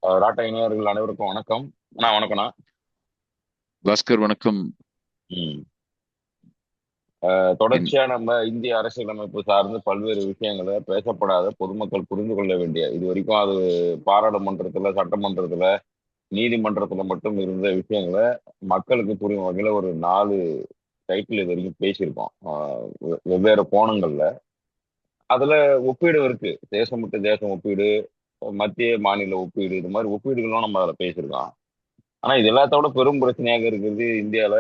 ராட்டை இணையர்கள் அனைவருக்கும் வணக்கம். வணக்கம்ண்ணா. பாஸ்கர் வணக்கம். ம். என்- தொடர்ச்சியா நம்ம இந்திய அரசியலமைப்பு சார்ந்து பல்வேறு விஷயங்களை பேசப்படாத பொதுமக்கள் புரிந்து கொள்ள வேண்டிய இது வரைக்கும் அது பாராளுமன்றத்துல, சட்டமன்றத்துல, நீதிமன்றத்துல மட்டும் இருந்த விஷயங்களை மக்களுக்கு புரியும் வகையில ஒரு 4 டைட்டில் இது வரைக்கும் பேசியிருக்கோம். வெவ்வேறு கோணங்கள்ல அதுல ஒப்பீடு இருக்கு. தேசம் விட்டு தேசம் ஒப்பீடு, மத்திய மாநில ஒப்பீடு, இது மாதிரி ஒப்பீடுகளும் நம்ம அதில் பேசியிருக்கோம். ஆனா இது எல்லாத்தோட பெரும் பிரச்சனையாக இருக்கிறது இந்தியாவில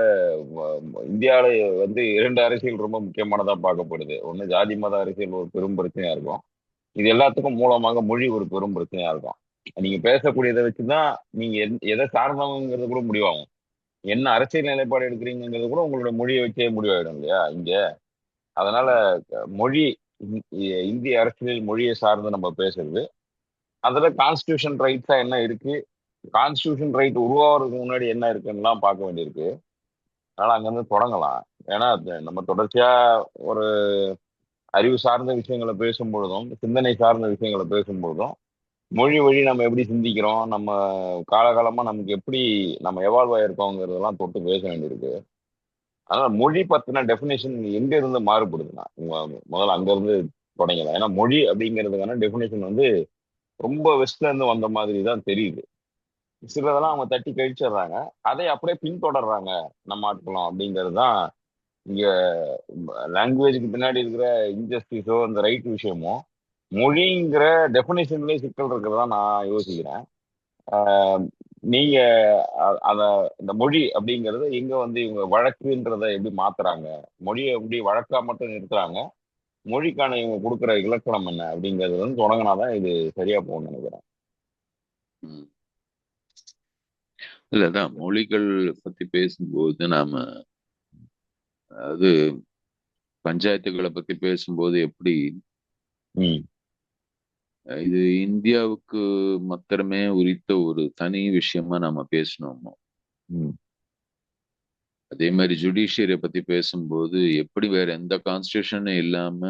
வந்து 2 அரசியல் ரொம்ப முக்கியமானதா பார்க்கப்படுது. ஒண்ணு ஜாதி மத அரசியல் ஒரு பெரும் பிரச்சனையா இருக்கும். இது எல்லாத்துக்கும் மூலமாக மொழி ஒரு பெரும் பிரச்சனையா இருக்கும். நீங்க பேசக்கூடியதை வச்சுதான் நீங்க எதை சார்ந்தவங்கிறது கூட முடிவாகும். என்ன அரசியல் நிலைப்பாடு எடுக்கிறீங்கிறது கூட உங்களுடைய மொழியை வச்சே முடிவாயிடும் இல்லையா இங்க. அதனால மொழி இந்திய அரசியல் மொழியை சார்ந்து நம்ம பேசுறது. அதுல கான்ஸ்டியூஷன் ரைட்ஸா என்ன இருக்கு, கான்ஸ்டியூஷன் ரைட் உருவாகிறதுக்கு முன்னாடி என்ன இருக்குன்னுலாம் பார்க்க வேண்டியிருக்கு. அதனால அங்கிருந்து தொடங்கலாம். ஏன்னா நம்ம தொடர்ச்சியா ஒரு அறிவு சார்ந்த விஷயங்களை பேசும் பொழுதும், சிந்தனை சார்ந்த விஷயங்களை பேசும் பொழுதும், மொழி வழி நம்ம எப்படி சிந்திக்கிறோம், நம்ம காலகாலமா நமக்கு எப்படி நம்ம எவால்வ் ஆயிருக்கோங்கிறதெல்லாம் தொட்டு பேச வேண்டியிருக்கு. அதனால மொழி பத்தின டெஃபினேஷன் எங்க இருந்து மாறுபடுதுன்னா முதல்ல அங்க இருந்து தொடங்கலாம். ஏன்னா மொழி அப்படிங்கிறதுக்கான டெஃபினேஷன் வந்து ரொம்ப வெஸ்ட்ல இருந்து வந்த மாதிரி தான் தெரியுது. சிலதெல்லாம் அவங்க தட்டி கழிச்சிடுறாங்க. அதை அப்படியே பின்தொடர்றாங்க நம்ம ஆட்களும் அப்படிங்கிறது தான் இங்க. லாங்குவேஜுக்கு பின்னாடி இருக்கிற இன்ஜஸ்டிஸோ இந்த ரைட் விஷயமோ மொழிங்கிற டெஃபினேஷன்லயே சிக்கல் இருக்கிறதா நான் யோசிக்கிறேன். ஆஹ் நீங்க அத இந்த மொழி அப்படிங்கறத எங்க வந்து இவங்க வழக்குன்றதை எப்படி மாத்துறாங்க, மொழியை எப்படி வழக்கா மட்டும் நிறுத்துறாங்க, மொழிக்கான இவங்க கொடுக்குற இலக்கணம் என்ன அப்படிங்கிறது வந்து தொடங்கினாதான் இது சரியா போகும்னு நினைக்கிறேன். ம். இல்லதான் மொழிகள் பத்தி பேசும்போது நாம அது பஞ்சாயத்துகளை பத்தி பேசும்போது எப்படி ம். இது இந்தியாவுக்கு மாத்திரமே உரித்த ஒரு தனி விஷயமா நாம பேசணுமோ, ம். அதே மாதிரி ஜுடிஷியரை பத்தி பேசும்போது எப்படி வேற எந்த கான்ஸ்டியூஷனும் இல்லாம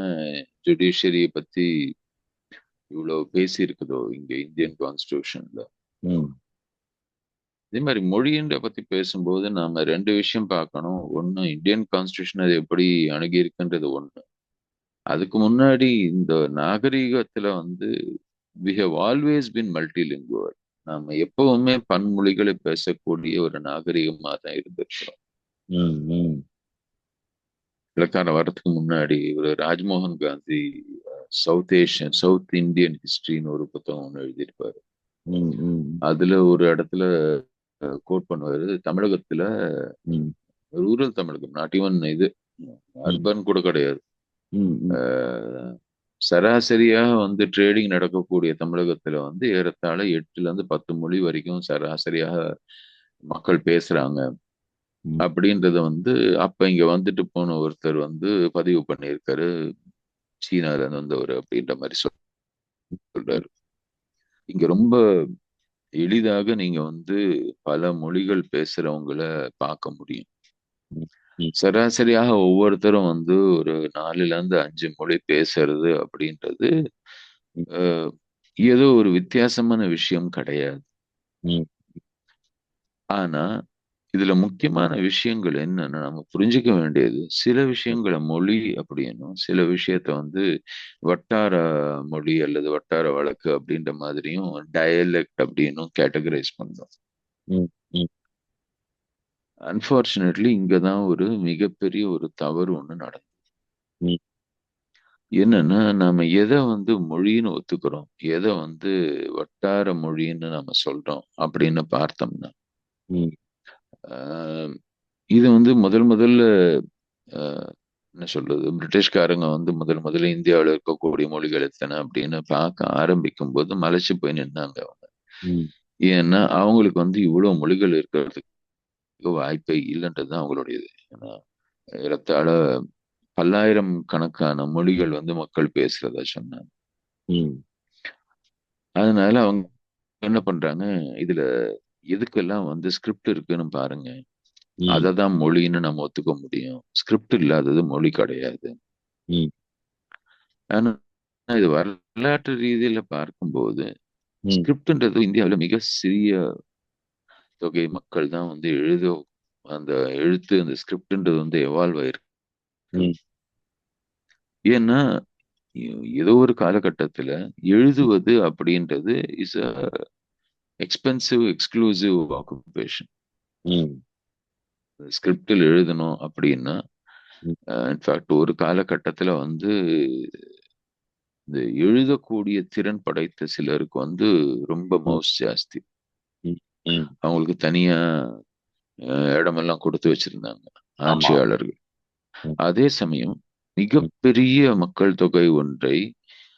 ஜுடிஷியரியை பத்தி இவ்வளவு பேசி இருக்குதோ இங்க இந்தியன் கான்ஸ்டியூஷன்ல. ம். அதே மாதிரி மொழின்ற பத்தி பேசும்போது நாம ரெண்டு விஷயம் பார்க்கணும். ஒண்ணு, இந்தியன் கான்ஸ்டியூஷன் அது எப்படி அணுகி இருக்குன்றது ஒண்ணு. அதுக்கு முன்னாடி இந்த நாகரிகத்துல வந்து we have always been multilingual. நாம எப்பவுமே பன்மொழிகளை பேசக்கூடிய ஒரு நாகரிகமா தான் இருந்திருக்கிறோம். ம். ம். இலக்காரம் வர்றதுக்கு முன்னாடி ஒரு ராஜ்மோகன் காந்தி சவுத் இந்தியன் ஹிஸ்டரின்னு ஒரு புத்தகம் ஒன்று எழுதியிருப்பாரு. ம். ம். அதுல ஒரு இடத்துல கோட் பண்ணுவாரு, தமிழகத்துல ம். ரூரல் தமிழகம், நாட் ஈவன் இது ம். அர்பன் கூட கிடையாது, ம். ம். அஹ், சராசரியாக வந்து ட்ரேடிங் நடக்கக்கூடிய தமிழகத்துல வந்து ஏறத்தாழ 8 ல இருந்து 10 மொழி வரைக்கும் சராசரியாக மக்கள் பேசுறாங்க. ம். அப்படின்றத வந்து அப்ப இங்க வந்துட்டு போன ஒருத்தர் வந்து பதிவு பண்ணியிருக்காரு. சீனால இருந்து வந்தவர் அப்படின்ற மாதிரி சொல்றாரு. இங்க ரொம்ப எளிதாக நீங்க வந்து பல மொழிகள் பேசுறவங்கள பார்க்க முடியும். ம். ம். சராசரியாக ஒவ்வொருத்தரும் வந்து ஒரு 4 ல இருந்து 5 மொழி பேசுறது அப்படின்றது அஹ், ஏதோ ஒரு வித்தியாசமான விஷயம் கிடையாது. ம். ஆனா இதுல முக்கியமான விஷயங்கள் என்னன்னா, நம்ம புரிஞ்சுக்க வேண்டியது சில விஷயங்களை மொழி அப்படின்னும், சில விஷயத்த வந்து வட்டார மொழி அல்லது வட்டார வழக்கு அப்படின்ற மாதிரியும் டயலெக்ட் அப்படின்னும் கேட்டகரைஸ் பண்றோம். ம். ம். அன்பார்ச்சுனேட்லி இங்கதான் ஒரு மிகப்பெரிய ஒரு தவறு ஒண்ணு நடக்கும். ம். என்னன்னா, நாம எதை வந்து மொழின்னு ஒத்துக்கிறோம், எதை வந்து வட்டார மொழின்னு நம்ம சொல்றோம் அப்படின்னு பார்த்தோம்னா, ம். ஆஹ், இது வந்து முதல்ல ஆஹ், என்ன சொல்றது, பிரிட்டிஷ்காரங்க வந்து முதல்ல இந்தியாவில் இருக்கக்கூடிய மொழிகள் எத்தனை அப்படின்னு பார்க்க ஆரம்பிக்கும் போது மலைச்சு போய் நின்னாங்க அவங்க. ம். ஏன்னா அவங்களுக்கு வந்து இவ்வளவு மொழிகள் இருக்கிறதுக்கு வாய்ப்பே இல்லைன்றது அவங்களுடையது. ஏன்னா ஏறத்தாழ பல்லாயிரம் கணக்கான மொழிகள் வந்து மக்கள் பேசுறதா சொன்னாங்க. ம். அதனால அவங்க என்ன பண்றாங்க, இதுல எதுக்கெல்லாம் வந்து ஸ்கிரிப்ட் இருக்குன்னு பாருங்க, ம். அதை தான் மொழின்னு நம்ம ஒத்துக்க முடியும். ஸ்கிரிப்ட் இல்லாதது மொழி கிடையாது. ம். ஆனா இது வரலாற்று ரீதியில பார்க்கும்போது ம், ஸ்கிரிப்ட்ன்றது இந்தியாவுல மிக சிறிய தொகை மக்கள் தான் வந்து அந்த எழுத்து அந்த ஸ்கிரிப்ட்ன்றது வந்து எவால்வ் ஆயிருக்கு. ம், ஏன்னா ஏதோ ஒரு காலகட்டத்துல எழுதுவது அப்படின்றது is a expensive exclusive occupation. ம், ஸ்கிரிப்டில் எழுதணும் அப்படின்னா ம், இன்ஃபேக்ட் ஒரு காலகட்டத்துல வந்து இந்த எழுதக்கூடிய திறன் படைத்த சிலருக்கு வந்து ரொம்ப ம், மவுஸ் ஜாஸ்தி. ம், ம். அவங்களுக்கு தனியா இடமெல்லாம் கொடுத்து வச்சிருந்தாங்க ஆமா. ஆட்சியாளர்கள். ம், அதே சமயம் ம், மிகப்பெரிய மக்கள் தொகை ஒன்றை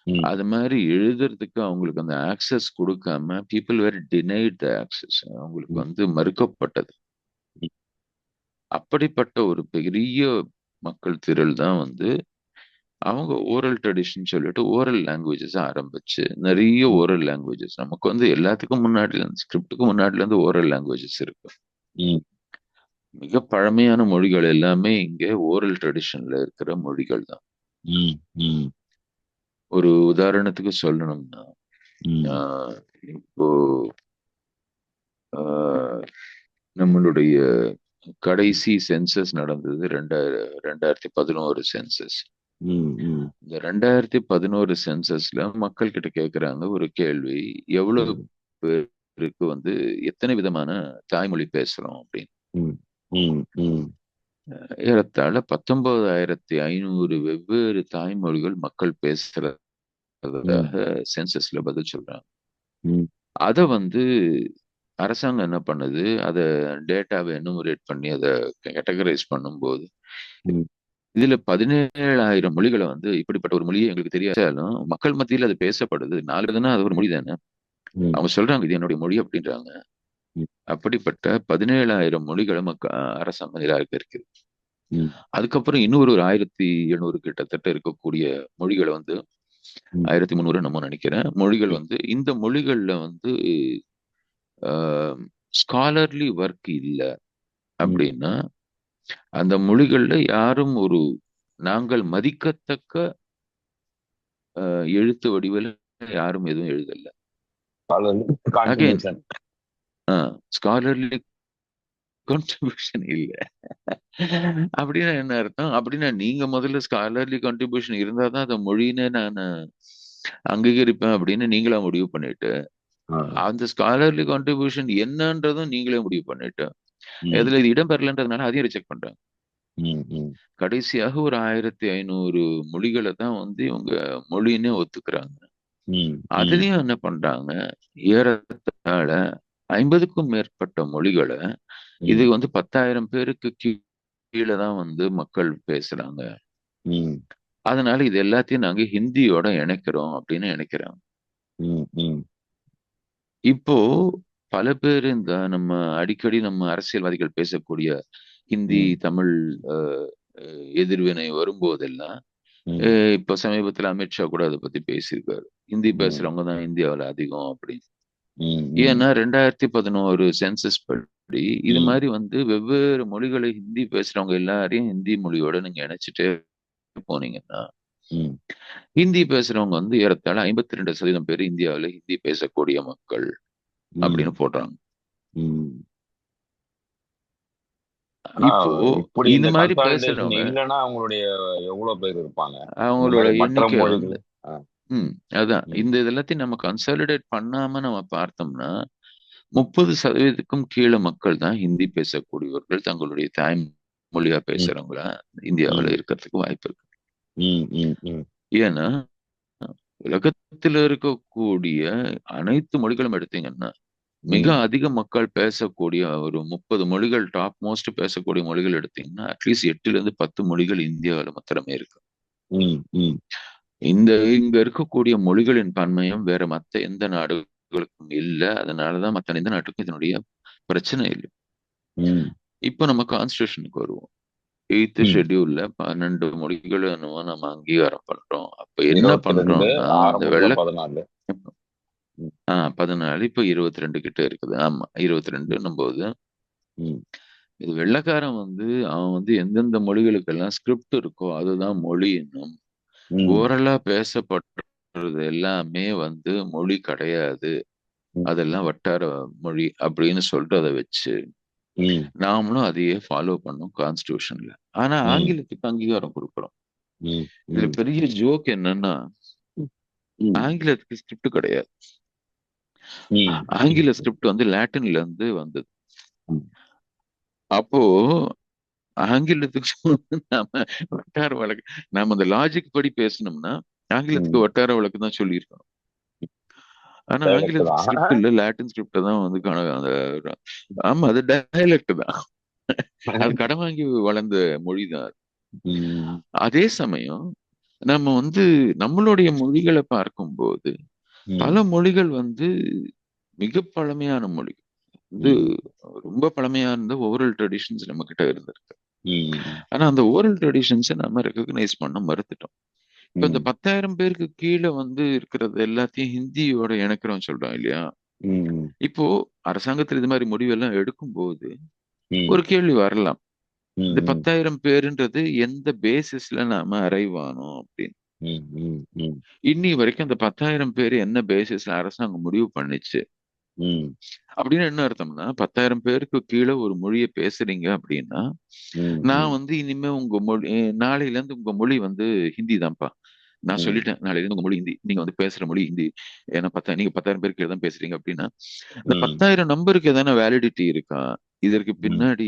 ம், அது மாதிரி எழுதுறதுக்கு அவங்களுக்கு அந்த ஆக்சஸ் கொடுக்காம people were denied the access, அவங்களுக்கு ம், வந்து மறுக்கப்பட்டது. ம், அப்படிப்பட்ட ஒரு பெரிய மக்கள் திரள் தான் வந்து அவங்க ஓரல் ட்ரெடிஷன் சொல்லிட்டு ஓரல் லாங்குவேஜஸ் ஆரம்பிச்சு நிறைய ம், ஓரல் லாங்குவேஜஸ் நமக்கு வந்து எல்லாத்துக்கும் முன்னாடில இருந்து ஸ்கிரிப்டுக்கு முன்னாடில இருந்து ஓரல் லாங்குவேஜஸ் இருக்கு. ம், மிக பழமையான மொழிகள் எல்லாமே இங்கே ஓரல் ட்ரெடிஷன்ல இருக்கிற மொழிகள் தான். ம், ம், ஒரு உதாரணத்துக்கு சொல்லணும்னா ம், ஆஹ் இப்போ ஆஹ் நம்மளுடைய கடைசி சென்சஸ் நடந்தது 2011 சென்சஸ். ம், ம், இந்த 2011 சென்சஸ்ல மக்கள் கிட்ட கேக்குறாங்க ஒரு கேள்வி, எவ்வளவு ம், பேருக்கு வந்து எத்தனை விதமான தாய்மொழி பேசுறோம் அப்படின்னு. ம், ம், ம், ஏறத்தாழ 19,500 வெவ்வேறு தாய்மொழிகள் மக்கள் பேசுறதாக ம், சென்சஸ்ல பதில் சொல்றாங்க. ம், அத வந்து அரசாங்கம் என்ன பண்ணுது, அத டேட்டாவை எனுமரேட் பண்ணி அதை கேட்டகரைஸ் பண்ணும்போது ம், இதுல 17,000 மொழிகளை வந்து இப்படிப்பட்ட ஒரு மொழியை எங்களுக்கு தெரியாதாலும் மக்கள் மத்தியில் அது பேசப்படுது. 4 பேருனா அது ஒரு மொழி தானே. ம், அவங்க சொல்றாங்க இது என்னுடைய மொழி அப்படின்றாங்க. ம், அப்படிப்பட்ட 17,000 மொழிகளை அரசாங்கம் நிராகரிக்குது. ம், அதுக்கப்புறம் இன்னொரு ஒரு 1,700 கிட்டத்தட்ட இருக்கக்கூடிய மொழிகளை வந்து ம், 1,300 நம்ம நினைக்கிறேன் மொழிகள் வந்து இந்த மொழிகள்ல வந்து ஸ்காலர்லி ஒர்க் இல்லை ம், அப்படின்னா அந்த மொழிகள்ல யாரும் ஒரு நாங்கள் மதிக்கத்தக்க எழுத்து வடிவில் யாரும் எதுவும் எழுதல. Again contribution. ஸ்காலர்லி கான்ட்ரிபியூஷன் இல்ல. அப்படின்னா என்ன அர்த்தம்? அப்படின்னா நீங்க முதல்ல ஸ்காலர்லி கான்ட்ரிபியூஷன் இருந்தா தான் அந்த மொழின்னு நான் அங்கீகரிப்பேன் அப்படின்னு நீங்களா முடிவு பண்ணிட்டு அந்த ஸ்காலர்லி கான்ட்ரிபியூஷன் என்னன்றதும் நீங்களே முடிவு பண்ணிட்டு ம், இதுல இது இடம் பெறலன்றதுனால அதையும் ரிஜெக்ட் பண்றாங்க. ம், ம், கடைசியாக ஒரு 1,500 மொழிகளை தான் வந்து இவங்க மொழின்னே ஒத்துக்கிறாங்க. ம், ம், அதுலயும் என்ன பண்றாங்க, ஏறத்தாழ 50க்கும் மேற்பட்ட மொழிகளை இது ம், வந்து 10,000 பேருக்கு கீழே தான் வந்து மக்கள் பேசுறாங்க. ம், அதனால இது எல்லாத்தையும் நாங்க ஹிந்தியோட இணைக்கிறோம் அப்படின்னு நினைக்கிறாங்க. ம், ம், இப்போ பல பேர் இந்த நம்ம அடிக்கடி நம்ம அரசியல்வாதிகள் பேசக்கூடிய ஹிந்தி ம், தமிழ் அஹ், எதிர்வினை வரும்போதெல்லாம் ம், இப்ப சமீபத்துல அமித்ஷா கூட அதை பத்தி பேசியிருக்காரு. ஹிந்தி ம், பேசுறவங்க தான் இந்தியாவில் அதிகம் அப்படின்னு. ம், ஏன்னா 2011 சென்சஸ் படி இது ம், மாதிரி வந்து வெவ்வேறு மொழிகளை ஹிந்தி பேசுறவங்க எல்லாரையும் ஹிந்தி மொழியோட நீங்க இணைச்சிட்டே போனீங்கன்னா ம், ஹிந்தி பேசுறவங்க வந்து ஏறத்தாழ 52% பேர் இந்தியாவில் ஹிந்தி பேசக்கூடிய மக்கள் ம், அப்படின்னு போடுறாங்க. ம். ஆனா இப்போ இப்படி இந்த இந்த மாதிரி கன்சாலிடேஷன் பேசுறவங்க இல்லைன்னா அவங்களுடைய எவ்வளவு பேர் இருப்பாங்க இந்த அவங்களோட மாதிரி மற்ற எண்ணிக்கை வந்து மொழிகள்? ஆ, ம் அதான் ம், இந்த இது எல்லாத்தையும் நம்ம கன்சாலிடேட் பண்ணாம நம்ம பார்த்தோம்னா 30%க்கும் கீழே மக்கள் தான் ஹிந்தி பேசக்கூடியவர்கள் தங்களுடைய தாய்மொழியா ம், பேசுறவங்களா இந்தியாவில் ம், இருக்கிறதுக்கு வாய்ப்பு இருக்கு. ம், ம், ம், ஏன்னா உலகத்துல இருக்கக்கூடிய அனைத்து மொழிகளும் எடுத்தீங்கன்னா மிக ம், அதிக மக்கள் பேசக்கூடிய ஒரு 30 மொழிகள் டாப் மோஸ்ட் பேசக்கூடிய மொழிகள் எடுத்தீங்கன்னா அட்லீஸ்ட் 8ல இருந்து 10 மொழிகள் இந்தியாவில் மாத்திரமே இருக்கு. ம், ம், இங்க இருக்கக்கூடிய மொழிகளின் பன்மையும் வேற மத்த எந்த நாடுகளுக்கும் இல்லை. அதனாலதான் மத்த எந்த நாட்டுக்கும் இதனுடைய பிரச்சனை இல்லை. ம், இப்போ நம்ம கான்ஸ்டியூஷனுக்கு வருவோம். 8th ம். ஷெட்யூல்ல 12 மொழிகள் என்னவோ நம்ம அங்கீகாரம் பண்றோம். அப்ப என்ன 22 பண்றோம்னா அந்த ஆரம்பத்துல வெள்ள 14. ம், 14 இப்ப 22 கிட்ட இருக்குது. ஆமா 22ன்னும் போது ம், இது வெள்ளைக்காரன் வந்து அவன் வந்து எந்தெந்த மொழிகளுக்கெல்லாம் ஸ்கிரிப்ட் இருக்கோ அதுதான் மொழி என்னும் ம், ஓரலா பேசப்படுறது எல்லாமே வந்து மொழி கிடையாது ம், அதெல்லாம் வட்டார மொழி அப்படின்னு சொல்றத வச்சு ம், நாமளும் அதையே ஃபாலோ பண்ணோம் கான்ஸ்டியூஷன்ல. ஆனா ம், ஆங்கிலத்துக்கு அங்கீகாரம் கொடுக்குறோம். ம், இதுல ம், பெரிய ஜோக் என்னன்னா, ம், ஆங்கிலத்துக்கு ஸ்கிரிப்ட் கிடையாது. ம், ஆங்கில ஸ்கிரிப்ட் வந்து லாட்டின்ல இருந்து வந்தது. ம், அப்போ ஆங்கிலத்துக்கு நாம வட்டார வழக்கு, நாம அந்த லாஜிக் படி பேசணும்னா ஆங்கிலத்துக்கு ம். வட்டார வழக்கு தான் சொல்லியிருக்கணும். ஆனா டைலக்ட் ஆங்கிலத்துக்கு தான். ஸ்கிரிப்ட் இல்ல, லாட்டின் ஸ்கிரிப்ட் தான் வந்து அந்த ஆமா அது டயலக்ட் தான். அது கடன் வாங்கி வளர்ந்த மொழி தான். ம், அதே சமயம் நம்ம வந்து நம்மளுடைய மொழிகளை பார்க்கும்போது பல ம், மொழிகள் வந்து மிக பழமையான மொழி வந்து, ம், ரொம்ப பழமையான ஓரல் ட்ரெடிஷன்ஸ் நம்ம கிட்ட இருந்திருக்கு. ம், ஆனா அந்த ஓரல் ட்ரெடிஷன்ஸை நம்ம ரெகக்னைஸ் பண்ண மறுத்துட்டோம். இப்ப இந்த ம், 10,000 பேருக்கு கீழே வந்து இருக்கிறது எல்லாத்தையும் ஹிந்தியோட இணைக்கிறோம் சொல்றோம் இல்லையா? ம், இப்போ அரசாங்கத்தில் இது மாதிரி முடிவெல்லாம் எடுக்கும்போது ம், ஒரு கேள்வி வரலாம். இந்த ம், 10,000 பேருன்றது எந்த பேசிஸ்ல நாம அரைவ் ஆனோம் அப்படின்னு. ம், ம், ம், இன்னி வரைக்கும் அந்த 10,000 பேர் என்ன பேசிஸ்ல அரசாங்கம் முடிவு பண்ணுச்சு ம், அப்படின்னு என்ன அர்த்தம்னா, 10,000 பேருக்கு கீழே ஒரு மொழியை பேசுறீங்க அப்படின்னா, நான் ம், வந்து இனிமே உங்க மொழி நாளையில இருந்து உங்க மொழி வந்து ஹிந்தி தான்ப்பா. நான் ம், சொல்லிட்டேன் நாளையில இருந்து உங்க மொழி ஹிந்தி. நீங்க வந்து பேசுற மொழி ஹிந்தி. ஏன்னா நீங்க 10,000 பேருக்கு கீழ தான் பேசுறீங்க அப்படின்னா, இந்த ம், 10,000 நம்பருக்கு எதனா வேலிடிட்டி இருக்கா? இதற்கு ம், பின்னாடி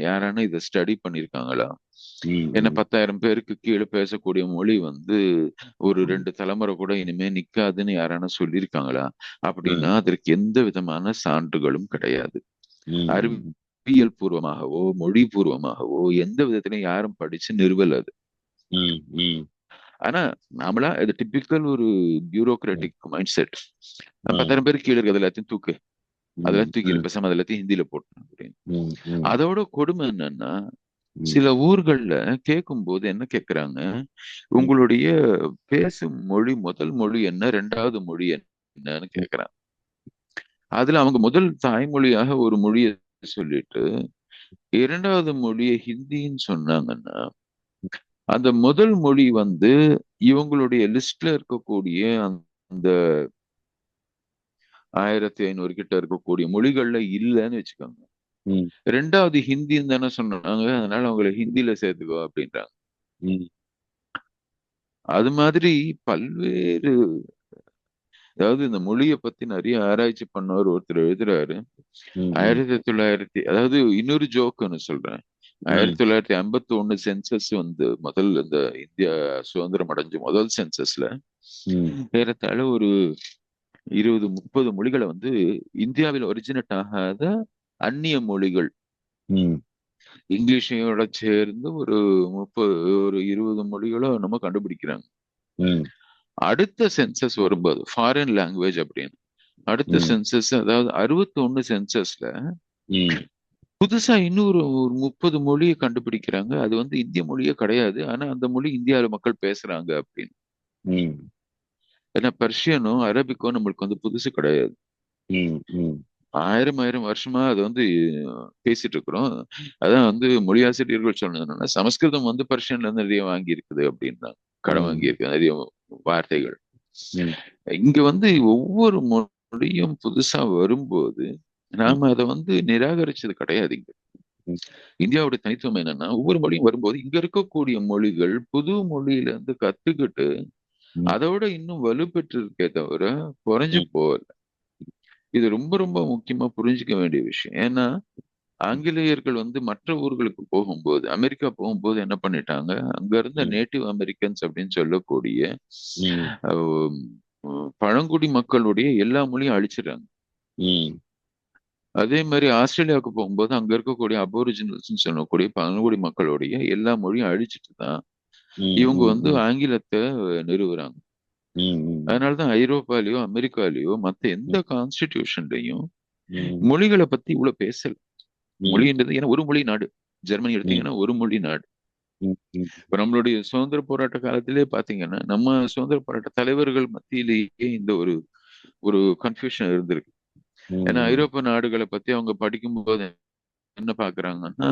யாரான இதை ஸ்டடி பண்ணியிருக்காங்களா? என்ன ம், 10,000 பேருக்கு கீழே பேசக்கூடிய மொழி வந்து ஒரு 2 தலைமுறை கூட இனிமே நிக்காதுன்னு யாரான சொல்லியிருக்காங்களா? அப்படின்னா ம், அதற்கு எந்த விதமான சான்றுகளும் கிடையாது. ம், அறிவியல் பூர்வமாகவோ, மொழி பூர்வமாகவோ எந்த விதத்திலும் யாரும் படிச்சு நிறுவல் அது. ம், ம், ஆனா நாமளா இது டிபிக்கல் ஒரு ம், பியூரோக்ராட்டிக் மைண்ட் செட். ம், 10,000 பேருக்கு கீழே இருக்கிறது எல்லாத்தையும் தூக்கு. ம், அதெல்லாம் தூக்கிடு. ம், பேசாம அது எல்லாத்தையும் ஹிந்தியில போட்டு அப்படின்னு. ம், ம், அதோட கொடுமை என்னன்னா, ம், சில ஊர்கள்ல கேட்கும்போது என்ன கேட்கிறாங்க, ம், உங்களுடைய பேசும் மொழி முதல் மொழி என்ன? 2வது மொழி என்னன்னு கேட்கிறாங்க. அதுல அவங்க முதல் தாய்மொழியாக ஒரு மொழியை சொல்லிட்டு 2வது மொழியை ஹிந்தின்னு சொன்னாங்கன்னா, அந்த முதல் மொழி வந்து இவங்களுடைய லிஸ்ட்ல இருக்கக்கூடிய அந்த 1500 கிட்ட இருக்கக்கூடிய மொழிகள்ல இல்லைன்னு வச்சுக்கோங்க. ம், 2வது ஹிந்தின்னு தானே சொன்னாங்க. அதனால அவங்கள ஹிந்தில சேர்த்துக்கோ அப்படின்றாங்க. ம், அது மாதிரி பல்வேறு, அதாவது இந்த மொழியை பத்தி நிறைய ஆராய்ச்சி பண்ணவர் ஒருத்தர் எழுதுறாரு. ம், 1900, அதாவது இன்னொரு ஜோக் ஒன்று சொல்றேன். ம், 1951 சென்சஸ் வந்து முதல் இந்த இந்தியா சுதந்திரம் அடைஞ்ச முதல் சென்சஸ்ல ம், ஏறத்தாழ ஒரு 20 30 மொழிகளை வந்து இந்தியாவில் ஒரிஜினேட் ஆகாத அந்நிய மொழிகள் ம், இங்கிலீஷையோட சேர்ந்து ஒரு 30 ஒரு 20 மொழிகளோ நம்ம கண்டுபிடிக்கிறாங்க. ம், அடுத்த சென்சஸ் வரும்போது ஃபாரின் லாங்குவேஜ் அப்படின்னு அடுத்த ம், சென்சஸ், அதாவது 61 சென்சஸ்ல ம், புதுசா இன்னொரு ஒரு 30 மொழியை கண்டுபிடிக்கிறாங்க. அது வந்து இந்திய மொழியே கிடையாது. ஆனா அந்த மொழி இந்தியாவில் மக்கள் பேசுறாங்க அப்படின்னு. ம், ஏன்னா பெர்ஷியனோ அரபிக்கோ நம்மளுக்கு வந்து புதுசு கிடையாது. ம், ம், ஆயிரம் ஆயிரம் வருஷமா அது வந்து பேசிட்டு இருக்கிறோம். அதான் வந்து மொழியாசிரியர்கள் சொன்னது என்னன்னா, சமஸ்கிருதம் வந்து பெர்ஷியன்ல இருந்து நிறைய வாங்கி இருக்குது அப்படின்றாங்க. கடன் வாங்கி ம், இருக்கு நிறைய வார்த்தைகள். ம், இங்க வந்து ஒவ்வொரு மொழியும் புதுசா வரும்போது நாம அதை வந்து நிராகரிச்சது கிடையாது இங்க. ம், இந்தியாவோட தனித்துவம் என்னன்னா, ஒவ்வொரு மொழியும் வரும்போது இங்க இருக்கக்கூடிய மொழிகள் புது மொழியில இருந்து கத்துக்கிட்டு ம், அதோட இன்னும் வலுப்பெற்று இருக்கே தவிர குறைஞ்சு ம், போகல. இது ரொம்ப ரொம்ப முக்கியமா புரிஞ்சுக்க வேண்டிய விஷயம். ஏன்னா ஆங்கிலேயர்கள் வந்து மற்ற ஊர்களுக்கு போகும்போது, அமெரிக்கா போகும்போது என்ன பண்ணிட்டாங்க, அங்க இருந்த ம், நேட்டிவ் அமெரிக்கன்ஸ் அப்படின்னு சொல்லக்கூடிய ம், அஹ், பழங்குடி மக்களுடைய எல்லா மொழியும் அழிச்சிடுறாங்க. ம், அதே மாதிரி ஆஸ்திரேலியாவுக்கு போகும்போது அங்க இருக்கக்கூடிய அபோரிஜினல்ஸ் சொல்லக்கூடிய பழங்குடி மக்களுடைய எல்லா மொழியும் அழிச்சிட்டு தான் இவங்க வந்து ம், ஆங்கிலத்தை நிறுவுறாங்க. ம், அதனாலதான் ஐரோப்பாலயோ அமெரிக்காலயோ மத்த எந்த கான்ஸ்டிடியூஷன்லயும் ம், மொழிகளை பத்தி இவ்வளவு பேசல. ம், மொழின்றது ஏன்னா ஒரு மொழி நாடு. ஜெர்மனி ம், எடுத்தீங்கன்னா ஒரு மொழி நாடு. ம், ம், இப்ப நம்மளுடைய சுதந்திர போராட்ட காலத்திலே பாத்தீங்கன்னா நம்ம சுதந்திர போராட்ட தலைவர்கள் மத்தியிலேயே இந்த ஒரு ஒரு கன்ஃபியூஷன் இருந்திருக்கு. ஏன்னா ம், ஐரோப்பிய நாடுகளை பத்தி அவங்க படிக்கும்போது என்ன பாக்குறாங்கன்னா,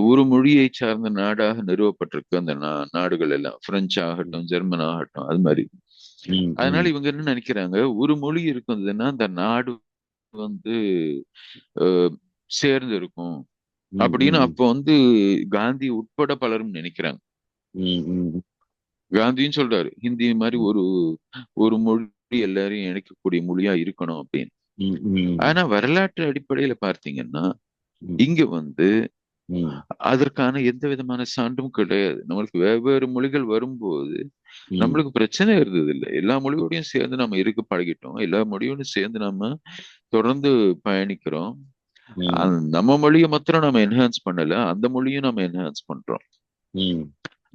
ஒரு மொழியை சார்ந்த நாடாக நிறுவப்பட்டிருக்கு அந்த நாடுகள் எல்லாம். பிரெஞ்சு ஆகட்டும், ஜெர்மன் ஆகட்டும், அது மாதிரி. ம், அதனால ம், இவங்க என்ன நினைக்கிறாங்க, ஒரு மொழி இருக்குதுன்னா அந்த நாடு வந்து அஹ், சேர்ந்து இருக்கும் ம், அப்படின்னு ம், அப்போ வந்து காந்தி உட்பட பலரும் நினைக்கிறாங்க. ம், ம், காந்தியும் சொல்றாரு ஹிந்தி மாதிரி ஒரு ஒரு மொழி எல்லாரையும் இணைக்கக்கூடிய மொழியா இருக்கணும் அப்படின்னு. ம், ம், ஆனா வரலாற்று அடிப்படையில பார்த்தீங்கன்னா ம், இங்க வந்து ம், அதற்கான எந்த விதமான சான்றும் கிடையாது. நம்மளுக்கு வெவ்வேறு மொழிகள் வரும்போது ம், நம்மளுக்கு பிரச்சனை இருந்தது இல்லை. எல்லா மொழியோடையும் சேர்ந்து நம்ம இருக்க பழகிட்டோம். எல்லா மொழியோடையும் சேர்ந்து நம்ம தொடர்ந்து பயணிக்கிறோம். ம், நம்ம மொழியை மாத்திரம் நம்ம என்ஹான்ஸ் பண்ணல, அந்த மொழியும் நம்ம என்ஹான்ஸ் பண்றோம். ம்,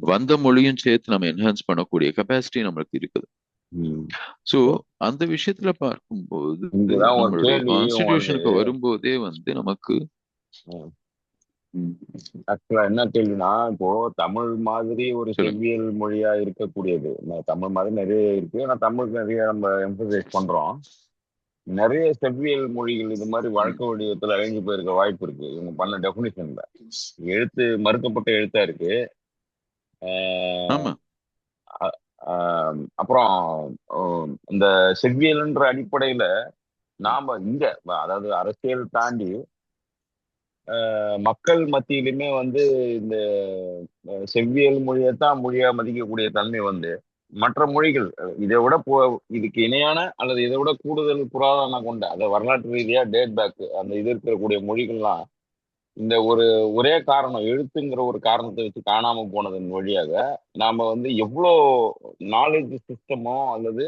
வந்த மொழியும் சேர்த்து நம்ம என்ஹான்ஸ் பண்ணக்கூடிய கெப்பாசிட்டி நம்மளுக்கு இருக்குது. ம். சோ அந்த விஷயத்துல பார்க்கும்போது இங்கதான் ஒரு நம்மளுடைய கேள்வி வருது. கான்ஸ்டிடியூஷனுக்கு வரும்போதே வந்து நமக்கு ம், ஆக்சுவலா என்ன கேள்வினா, இப்போ தமிழ் மாதிரி ஒரு சொல்லுங்க. செவ்வியல் மொழியா இருக்கக்கூடியது, தமிழ் மாதிரி நிறைய இருக்கு. ஆனா தமிழுக்கு நிறைய நம்ம எம்பசைஸ் பண்றோம். நிறைய செவ்வியல் மொழிகள் இது மாதிரி ம், வழக்கு வடிவத்துல அழிஞ்சு போயிருக்க வாய்ப்பு இருக்கு, இவங்க பண்ண டெஃபினிஷன்ல. எழுத்து மறுக்கப்பட்ட எழுத்தா இருக்கு. ஆமா. அப்புறம் இந்த செவ்வியல்ன்ற அடிப்படையில நாம இங்க, அதாவது அரசியல் தாண்டி மக்கள் மத்தியிலுமே வந்து இந்த செவ்வியல் மொழியைத்தான் மொழியா மதிக்கக்கூடிய தன்மை வந்து மற்ற மொழிகள் இதை விட இதுக்கு இணையான அல்லது இதை விட கூடுதல் புராதனம் கொண்ட அந்த வரலாற்று ரீதியா டேட் பேக் அந்த இது இருக்கக்கூடிய மொழிகள்லாம் இந்த ஒரே காரணம், எழுத்துங்கிற ஒரு காரணத்தை வச்சு காணாம போனதன் வழியாக நாம வந்து எவ்வளோ நாலேஜ் சிஸ்டமோ அல்லது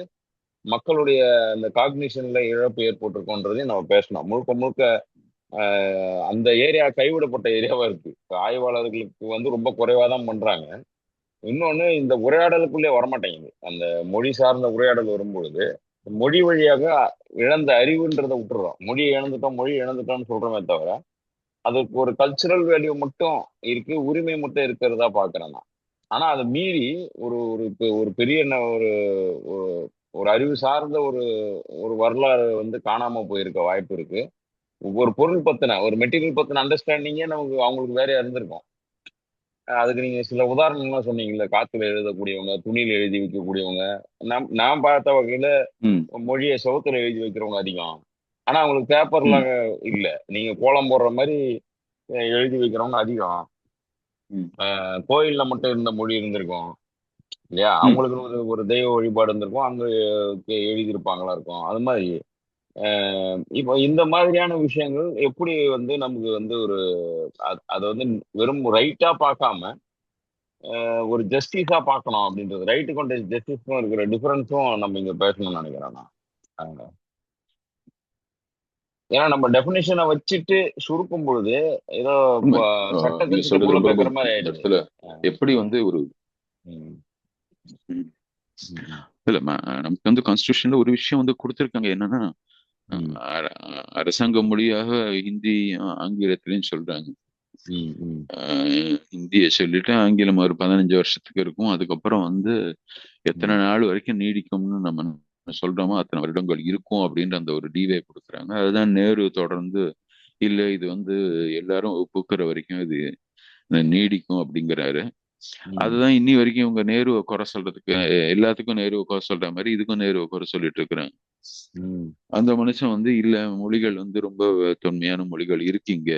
மக்களுடைய அந்த காக்னிஷன்ல இழப்பு ஏற்பட்டிருக்கோன்றதையும் நம்ம பேசணும். முழுக்க முழுக்க அந்த ஏரியா கைவிடப்பட்ட ஏரியாவா இருக்கு. இப்ப ஆய்வாளர்களுக்கு வந்து ரொம்ப குறைவா தான் பண்றாங்க. இன்னொன்னு, இந்த உரையாடலுக்குள்ளே வரமாட்டேங்குது. அந்த மொழி சார்ந்த உரையாடல் வரும்பொழுது மொழி வழியாக இழந்த அறிவுன்றதை விட்டுறோம். மொழியை இழந்துட்டோம், மொழி இழந்துட்டோம்னு சொல்றோமே தவிர அதுக்கு ஒரு கல்ச்சுரல் வேல்யூ மட்டும் இருக்கு, உரிமை மட்டும் இருக்கிறதா பாக்குறேன் நான். ஆனா அதை மீறி ஒரு ஒரு ஒரு பெரிய ஒரு ஒரு அறிவு சார்ந்த ஒரு ஒரு வரலாறு வந்து காணாம போயிருக்க வாய்ப்பு இருக்கு. ஒவ்வொரு பொருள் பத்தின ஒரு மெட்டீரியல் பத்தின அண்டர்ஸ்டாண்டிங்கே நமக்கு அவங்களுக்கு வேறையா இருந்திருக்கும். அதுக்கு நீங்க சில உதாரணங்கள்லாம் சொன்னீங்கல்ல, காத்துல எழுதக்கூடியவங்க, துணியில எழுதி வைக்கக்கூடியவங்க. நான் பார்த்த வகையில ம், மொழியை செவுத்துல எழுதி வைக்கிறவங்க அதிகம். ஆனா அவங்களுக்கு ம், பேப்பர்லாம் இல்ல. நீங்க கோலம் போடுற மாதிரி எழுதி வைக்கிறவங்க அதிகம். ம், கோயில்ல மட்டும் இருந்த மொழி இருந்திருக்கும் இல்லையா? ம். அவங்களுக்கு ஒரு ஒரு தெய்வ வழிபாடு இருந்திருக்கும், அங்க எழுதியிருப்பாங்களா இருக்கும். அது மாதிரி இப்போ இந்த மாதிரியான விஷயங்கள் எப்படி வந்து நமக்கு வந்து ஒரு அதை வந்து வெறும் ரைட்டா பார்க்காம ஒரு ஜஸ்டிஸா பார்க்கணும் அப்படின்றது, ரைட்டுக்கும் ஜஸ்டிஸ்க்கும் இருக்கிற டிஃபரன்ஸும் நம்ம இங்க பேசணும்னு நினைக்கிறேன் நான். அஹ் ஏன்னா நம்ம டெபினிஷனை வச்சுட்டு சுருக்கும் பொழுது ஏதோ உண்மை. நீங்க சொல்றது சட்டத்திட்டத்துக்குள்ள ரொம்ப ரொம்ப பேசுற மாதிரி முக்கியம் இந்த ஆயிடுது. இடத்துல. அஹ் எப்படி வந்து ஒரு உம் ம், உம் இல்ல நமக்கு வந்து கான்ஸ்டியூஷன்ல ஒரு விஷயம் வந்து கொடுத்திருக்காங்க என்னன்னா, உம் அரசாங்க மொழியாக ஹிந்தி ஆங்கிலத்திலையும் சொல்றாங்க. உம் உம் ஹிந்தியை சொல்லிட்டு ஆங்கிலம் ஒரு 15 வருஷத்துக்கு இருக்கும். அதுக்கப்புறம் வந்து எத்தனை உம் நாள் வரைக்கும் நீடிக்கும்னு நம்ம சொல்றோமோ அத்தனை வருடங்கள் இருக்கும் அப்படின்ற அந்த ஒரு டீவே கொடுக்குறாங்க. அதுதான் நேரு தொடர்ந்து இல்ல இது வந்து எல்லாரும் ஒப்புக்கிற வரைக்கும் இது நீடிக்கும் அப்படிங்கிறாரு. உம் அதுதான் இன்னி வரைக்கும் இவங்க நேருவை குறை சொல்றதுக்கு எல்லாத்துக்கும் நேருவை குறை சொல்ற மாதிரி இதுக்கும் நேருவை குறை சொல்லிட்டு இருக்கிறாங்க. உம் அந்த மனுஷன் வந்து இல்ல மொழிகள் வந்து ரொம்ப தொன்மையான மொழிகள் இருக்கீங்க,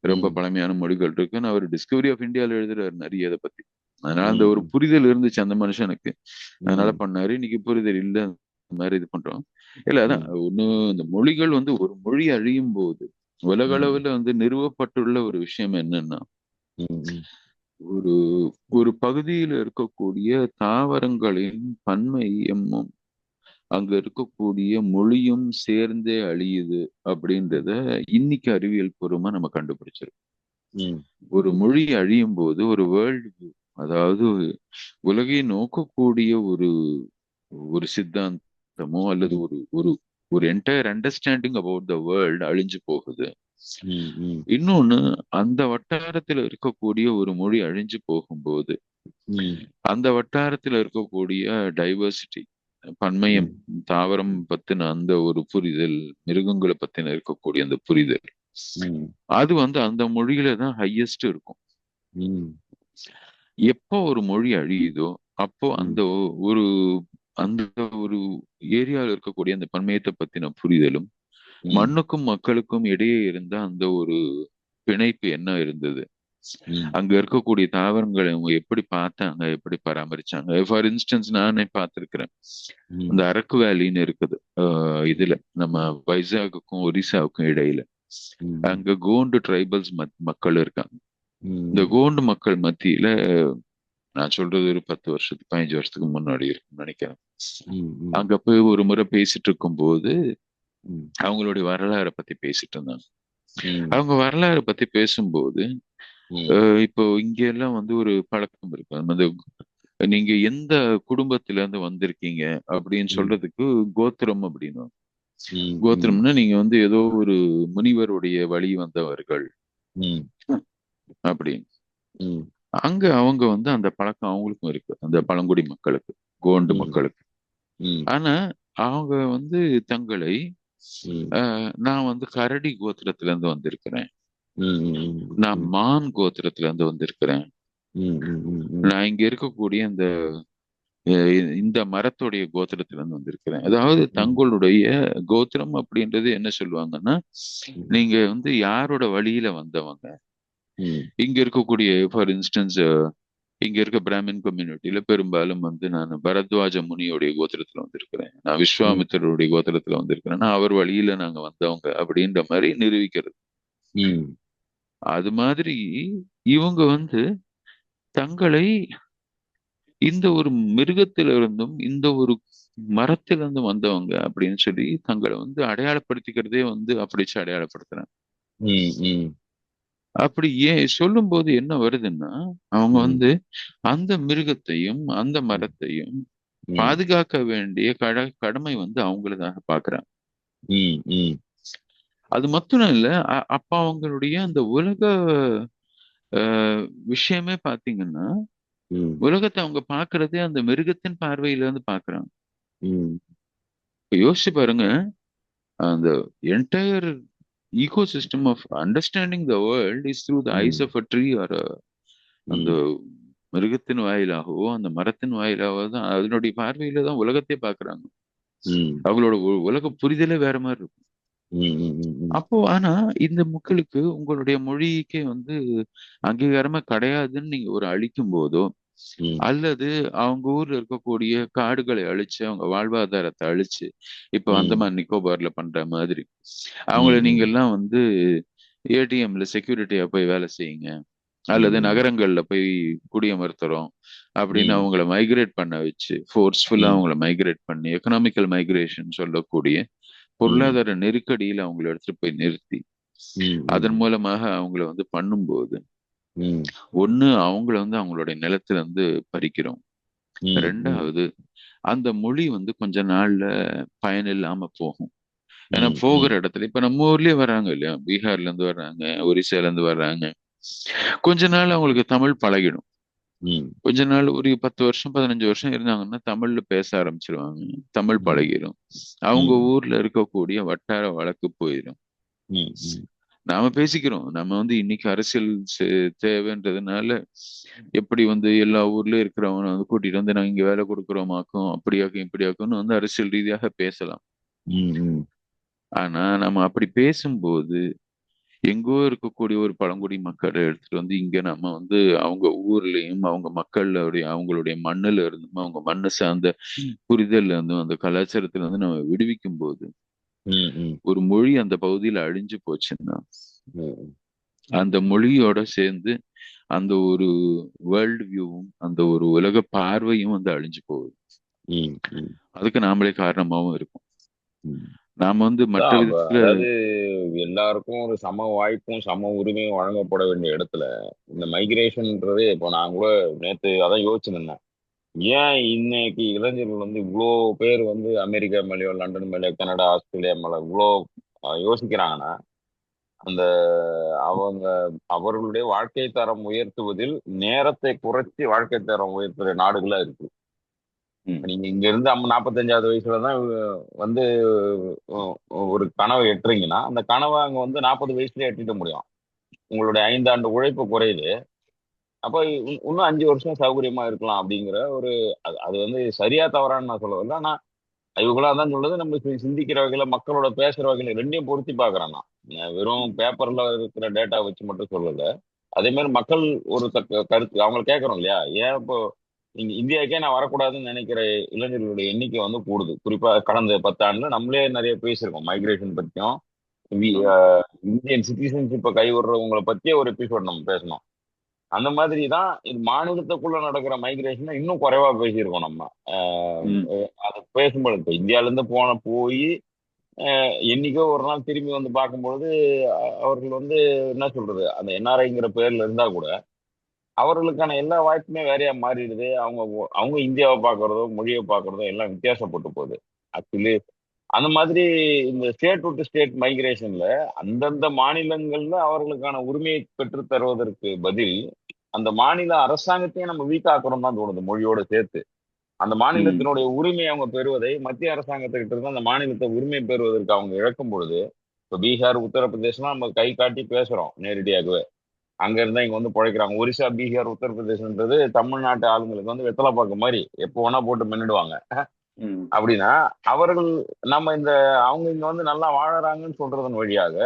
ரொம்ப உம் பழமையான மொழிகள் இருக்குன்னு அவர் டிஸ்கவரி ஆஃப் இந்தியால எழுதுறாரு நிறைய இதை பத்தி. அதனால அந்த ஒரு உம் புரிதல் இருந்துச்சு அந்த மனுஷனுக்கு. அதனால உம் பண்ணாரு. இன்னைக்கு புரிதல் இல்ல, இந்த மாதிரி இது பண்றோம். இல்ல அதான் உம் ஒண்ணு, இந்த மொழிகள் வந்து ஒரு மொழி அழியும் போது உலக உம் அளவுல வந்து நிறுவப்பட்டுள்ள ஒரு விஷயம் என்னன்னா, உம் ஒரு ஒரு பகுதியில் இருக்கக்கூடிய தாவரங்களின் பன்மையமும் அங்க இருக்கக்கூடிய மொழியும் சேர்ந்தே அழியுது அப்படின்றத இன்னைக்கு அறிவியல் பூர்வமா நம்ம கண்டுபிடிச்சிருக்கோம். உம் ஒரு மொழி அழியும் போது ஒரு வேர்ல்டு வியூ, அதாவது உலகை நோக்கக்கூடிய ஒரு ஒரு சித்தாந்தமோ அல்லது ஒரு ஒரு ஒரு entire understanding about the world அழிஞ்சு போகுது. உம் இன்னொன்னு, அந்த வட்டாரத்துல இருக்கக்கூடிய ஒரு மொழி அழிஞ்சு போகும்போது உம் அந்த வட்டாரத்துல இருக்கக்கூடிய டைவர்சிட்டி, பன்மையம், உம் தாவரம் பத்தின அந்த ஒரு புரிதல், மிருகங்களை பத்தின இருக்கக்கூடிய அந்த புரிதல், உம் அது வந்து அந்த மொழியில தான் ஹையஸ்ட் இருக்கும். உம் எப்போ ஒரு மொழி அழியுதோ அப்போ உம் அந்த ஒரு அந்த ஒரு ஏரியாவில் இருக்கக்கூடிய அந்த பன்மையத்தை பத்தின புரிதலும் ம், மண்ணுக்கும் மக்களுக்கும் இடையே இருந்த அந்த ஒரு பிணைப்பு என்ன இருந்தது, ம், அங்க இருக்கக்கூடிய தாவரங்களை அவங்க எப்படி பார்த்தாங்க, எப்படி பராமரிச்சாங்க. ஃபார் இன்ஸ்டன்ஸ் நானே பார்த்திருக்கிறேன். ம், அந்த அரக்கு வேலின்னு இருக்குது இதுல நம்ம வைசாகுக்கும் ஒரிசாவுக்கும் இடையில. ம், அங்க கோண்டு ட்ரைபல்ஸ் மக்கள் இருக்காங்க. இந்த ம், கோண்டு மக்கள் மத்தியில நான் சொல்றது ஒரு 10 வருஷத்துக்கு 15 வருஷத்துக்கு முன்னாடி இருக்குன்னு நினைக்கிறேன். ம், ம், அங்க போய் ஒரு முறை பேசிட்டு இருக்கும்போது ம், அவங்களுடைய வரலாறை பத்தி பேசிட்டு இருந்தாங்க. ம், அவங்க வரலாறை பத்தி பேசும்போது ம், இப்போ இங்க எல்லாம் வந்து ஒரு பழக்கம் இருக்கு. அது வந்து நீங்க எந்த குடும்பத்துல இருந்து வந்திருக்கீங்க அப்படின்னு ம், சொல்றதுக்கு கோத்திரம் அப்படின்னு. ம், ம், கோத்திரம்னா நீங்க வந்து ஏதோ ஒரு முனிவருடைய வழி வந்தவர்கள் ம், அப்படின்னு. ம், அங்க அவங்க வந்து அந்த பழக்கம் அவங்களுக்கும் இருக்கு, அந்த பழங்குடி மக்களுக்கு, கோண்டு ம், மக்களுக்கு. ம், ஆனா அவங்க வந்து தங்களை ம், நான் வந்து கரடி கோத்திரத்துல இருந்து வந்திருக்கிறேன், ம், நான் ம், மான் கோத்திரத்துல இருந்து வந்திருக்கிறேன், ம், ம், நான் இங்க இருக்கக்கூடிய அந்த இந்த மரத்துடைய கோத்திரத்துல இருந்து வந்திருக்கிறேன். அதாவது ம், தங்களுடைய கோத்திரம் அப்படின்றது என்ன சொல்லுவாங்கன்னா, ம், நீங்க வந்து யாரோட வழியில வந்தவங்க. ம், இங்க இருக்கக்கூடிய ஃபார் இன்ஸ்டன்ஸ் இங்க இருக்க பிராமின் கம்யூனிட்டியில பெரும்பாலும் வந்து நான் பரத்வாஜ முனியோடைய கோத்திரத்துல வந்திருக்கிறேன், நான் ம், விஸ்வாமித்திரருடைய கோத்திரத்துல வந்திருக்கிறேன், நான் அவர் வழியில நாங்க வந்தவங்க அப்படின்ற மாதிரி நிரூபிக்கிறது. ம், அது மாதிரி இவங்க வந்து தங்களை இந்த ஒரு மிருகத்திலிருந்தும் இந்த ஒரு மரத்திலிருந்து வந்தவங்க அப்படின்னு சொல்லி தங்களை வந்து அடையாளப்படுத்திக்கிறதே வந்து அப்படிச்சு அடையாளப்படுத்துறாங்க. ம், அப்படி ஏன் சொல்லும்போது என்ன வருதுன்னா, அவங்க ம், வந்து அந்த மிருகத்தையும் அந்த மரத்தையும் ம், பாதுகாக்க வேண்டிய கடமை வந்து அவங்களதாக பாக்குறாங்க. ம், ம், அது மட்டும் இல்ல, அப்ப அவங்களுடைய அந்த உலக விஷயமே பாத்தீங்கன்னா, ம், உலகத்தை அவங்க பாக்குறதே அந்த மிருகத்தின் பார்வையில இருந்து பாக்குறாங்க. ம், இப்ப யோசிச்சு பாருங்க, அந்த entire ecosystem of understanding the world is through the eyes ம், of a tree or அந்த ம், மிருகத்தின் வாயிலாகவோ அந்த மரத்தின் வாயிலாகவோ தான் அதனுடைய பார்வையில தான் உலகத்தையே பாக்குறாங்க. ம், அவங்களோட உலக புரிதலே வேற மாதிரி இருக்கும். ம், அப்போ ஆனா இந்த மக்களுக்கு உங்களுடைய மொழிக்கே வந்து அங்கீகாரமா கிடையாதுன்னு நீங்க ஒரு அழிக்கும் போதோ, ம், அல்லது அவங்க ஊர்ல இருக்கக்கூடிய காடுகளை அழிச்சு அவங்க வாழ்வாதாரத்தை அழிச்சு இப்ப ம், அந்தமான் நிக்கோபார்ல பண்ற மாதிரி அவங்கள நீங்க ம், எல்லாம் வந்து ஏடிஎம்ல செக்யூரிட்டியா போய் வேலை செய்யுங்க, அல்லது ம், நகரங்கள்ல போய் குடியமர்த்துறோம் அப்படின்னு ம், அவங்கள மைக்ரேட் பண்ண வச்சு ஃபோர்ஸ்ஃபுல்லா ம், அவங்கள மைக்ரேட் பண்ணி எக்கனாமிக்கல் மைக்ரேஷன் சொல்லக்கூடிய ம், பொருளாதார நெருக்கடியில அவங்கள எடுத்துட்டு போய் நிறுத்தி அதன் ம், மூலமாக அவங்கள வந்து பண்ணும்போது, ம், ஒண்ணு அவங்கள வந்து அவங்களுடைய நிலத்துல இருந்து பறிக்கிறோம், ம், ம், ரெண்டாவது அந்த மொழி வந்து கொஞ்ச நாள்ல பயனில்லாம போகும். ஏன்னா ம், போகிற ம், இடத்துல இப்ப நம்ம ஊர்லயே வர்றாங்க இல்லையா, பீகார்ல இருந்து வர்றாங்க, ஒரிசால இருந்து வர்றாங்க, கொஞ்ச நாள் அவங்களுக்கு தமிழ் பழகிடும். ம், கொஞ்ச நாள் ஒரு 10 வருஷம் 15 வருஷம் இருந்தாங்கன்னா தமிழ்ல பேச ஆரம்பிச்சிருவாங்க, தமிழ் ம், பழகிடும், அவங்க ம், ஊர்ல இருக்கக்கூடிய வட்டார வழக்கு போயிடும். ம், நாம பேசிக்கிறோம், நம்ம வந்து இன்னைக்கு அரசியல் தேவைன்றதுனால எப்படி வந்து எல்லா ஊர்லயும் இருக்கிறவனை வந்து கூட்டிட்டு வந்து நாங்க இங்க வேலை கொடுக்குறோமாக்கும் அப்படியாக்கும் இப்படியாக்கும்னு வந்து அரசியல் ரீதியாக பேசலாம். ம், ஆனா நம்ம அப்படி பேசும்போது எங்கோ இருக்கக்கூடிய ஒரு பழங்குடி மக்களை எடுத்துட்டு வந்து இங்க நம்ம வந்து அவங்க ஊர்லயும் அவங்க மக்களுடைய அவங்களுடைய மண்ணுல இருந்தும் அவங்க மண்ணு சார்ந்த புரிதல்ல இருந்தும் அந்த கலாச்சாரத்துல இருந்து நம்ம விடுவிக்கும் போது ம், ஒரு மொழி அந்த பகுதியில அழிஞ்சு போச்சுன்னா ம், அந்த மொழியோட சேர்ந்து அந்த ஒரு வேர்ல்ட் வியூவும் அந்த ஒரு உலக பார்வையும் வந்து அழிஞ்சு போகுது. ம், அதுக்கு நாமளே காரணமாவும் இருக்கும். ம். நாம வந்து மற்ற அதான் விதத்துல அதாவது எல்லாருக்கும் ஒரு சம வாய்ப்பும் சம உரிமையும் வழங்கப்பட வேண்டிய இடத்துல இந்த மைக்ரேஷன்ன்றது இப்போ நான் கூட நேத்து அதான் யோசிச்சுருந்தேன். ஏன் இன்னைக்கு இளைஞர்கள் வந்து இவ்வளோ பேர் வந்து அமெரிக்கா மேலேயோ லண்டன் மேலேயோ கனடா ஆஸ்திரேலியா மேல இவ்வளோ யோசிக்கிறாங்கன்னா அந்த அவங்க அவர்களுடைய வாழ்க்கை தரம் உயர்த்துவதில் நேரத்தை குறைச்சி வாழ்க்கை தரம் உயர்த்துற நாடுகளா இருக்கு. ம், நீங்க இங்க இருந்து 45வது வயசுலதான் வந்து ஒரு கனவை எட்டுறீங்கன்னா அந்த கனவை அங்க வந்து 40 வயசுலயே எட்டிட முடியும். உங்களுடைய 5 ஆண்டு உழைப்பு குறையுது. அப்ப இன்னும் 5 வருஷம் சௌகரியமா இருக்கலாம் அப்படிங்கிற ஒரு அது அது வந்து சரியா தவறான்னு நான் சொல்ல வரல. ஆனா இவங்களா தான் சொல்றது. நம்ம சிந்திக்கிற வகையில மக்களோட பேசுற வகையில ரெண்டையும் பொருத்தி பாக்குறேன் நான். வெறும் பேப்பர்ல இருக்கிற டேட்டா வச்சு மட்டும் சொல்லல. அதே மாதிரி மக்கள் ஒரு கருத்து அவங்க கேட்கறோம் இல்லையா? ஏன் இப்போ நீங்க இந்தியாவுக்கே நான் வரக்கூடாதுன்னு நினைக்கிற இளைஞர்களுடைய எண்ணிக்கை வந்து கூடுது. குறிப்பா கடந்த 10 ஆண்டுல நம்மளே நிறைய பேசியிருக்கோம் மைக்ரேஷன் பத்தியும். இந்தியன் சிட்டிசன்ஷிப்பை கைவிடுறவங்களை பத்தியே ஒரு எபிசோட் நம்ம பேசணும். அந்த மாதிரி தான் இது மாநிலத்துக்குள்ள நடக்கிற மைக்ரேஷன் இன்னும் குறைவா பேசியிருக்கோம் நம்ம. ம், அதை பேசும்போது இப்போ இந்தியால இருந்து போய் என்னைக்கோ ஒரு நாள் திரும்பி வந்து பார்க்கும்பொழுது அவர்கள் வந்து என்ன சொல்றது அந்த என்ஆர்ஐங்கிற பேர்ல இருந்தா கூட அவர்களுக்கான எல்லா வாய்ப்புமே வேறையா மாறிடுது. அவங்க இந்தியாவை பார்க்கறதோ மொழியை பார்க்கறதோ எல்லாம் வித்தியாசப்பட்டு போகுது. ஆக்சுவலி அந்த மாதிரி இந்த ஸ்டேட் டு ஸ்டேட் மைக்ரேஷன்ல அந்தந்த மாநிலங்கள்ல அவர்களுக்கான உரிமையை பெற்றுத் தருவதற்கு பதில் அந்த மாநில அரசாங்கத்தையும் நம்ம வீக் ஆக்குறோம் தான் தோணுது மொழியோட சேர்த்து. அந்த ம், மாநிலத்தினுடைய உரிமையை அவங்க பெறுவதை மத்திய அரசாங்கத்துக்கிட்ட இருந்து அந்த மாநிலத்தை உரிமை பெறுவதற்கு அவங்க இழக்கும் பொழுது இப்ப பீகார் உத்தரப்பிரதேசம்லாம் நம்ம கை காட்டி பேசுறோம் நேரடியாகவே. அங்க இருந்தா இங்க வந்து பிழைக்கிறாங்க. ஒரிசா பீகார் உத்தரப்பிரதேசன்றது தமிழ்நாட்டு ஆளுங்களுக்கு வந்து வெத்தலை பாக்கு மாதிரி எப்போ வேணா போட்டு மின்னுடுவாங்க. ம், அப்படின்னா அவர்கள் நம்ம இந்த அவங்க இங்க வந்து நல்லா வாழறாங்கன்னு சொல்றதன் வழியாக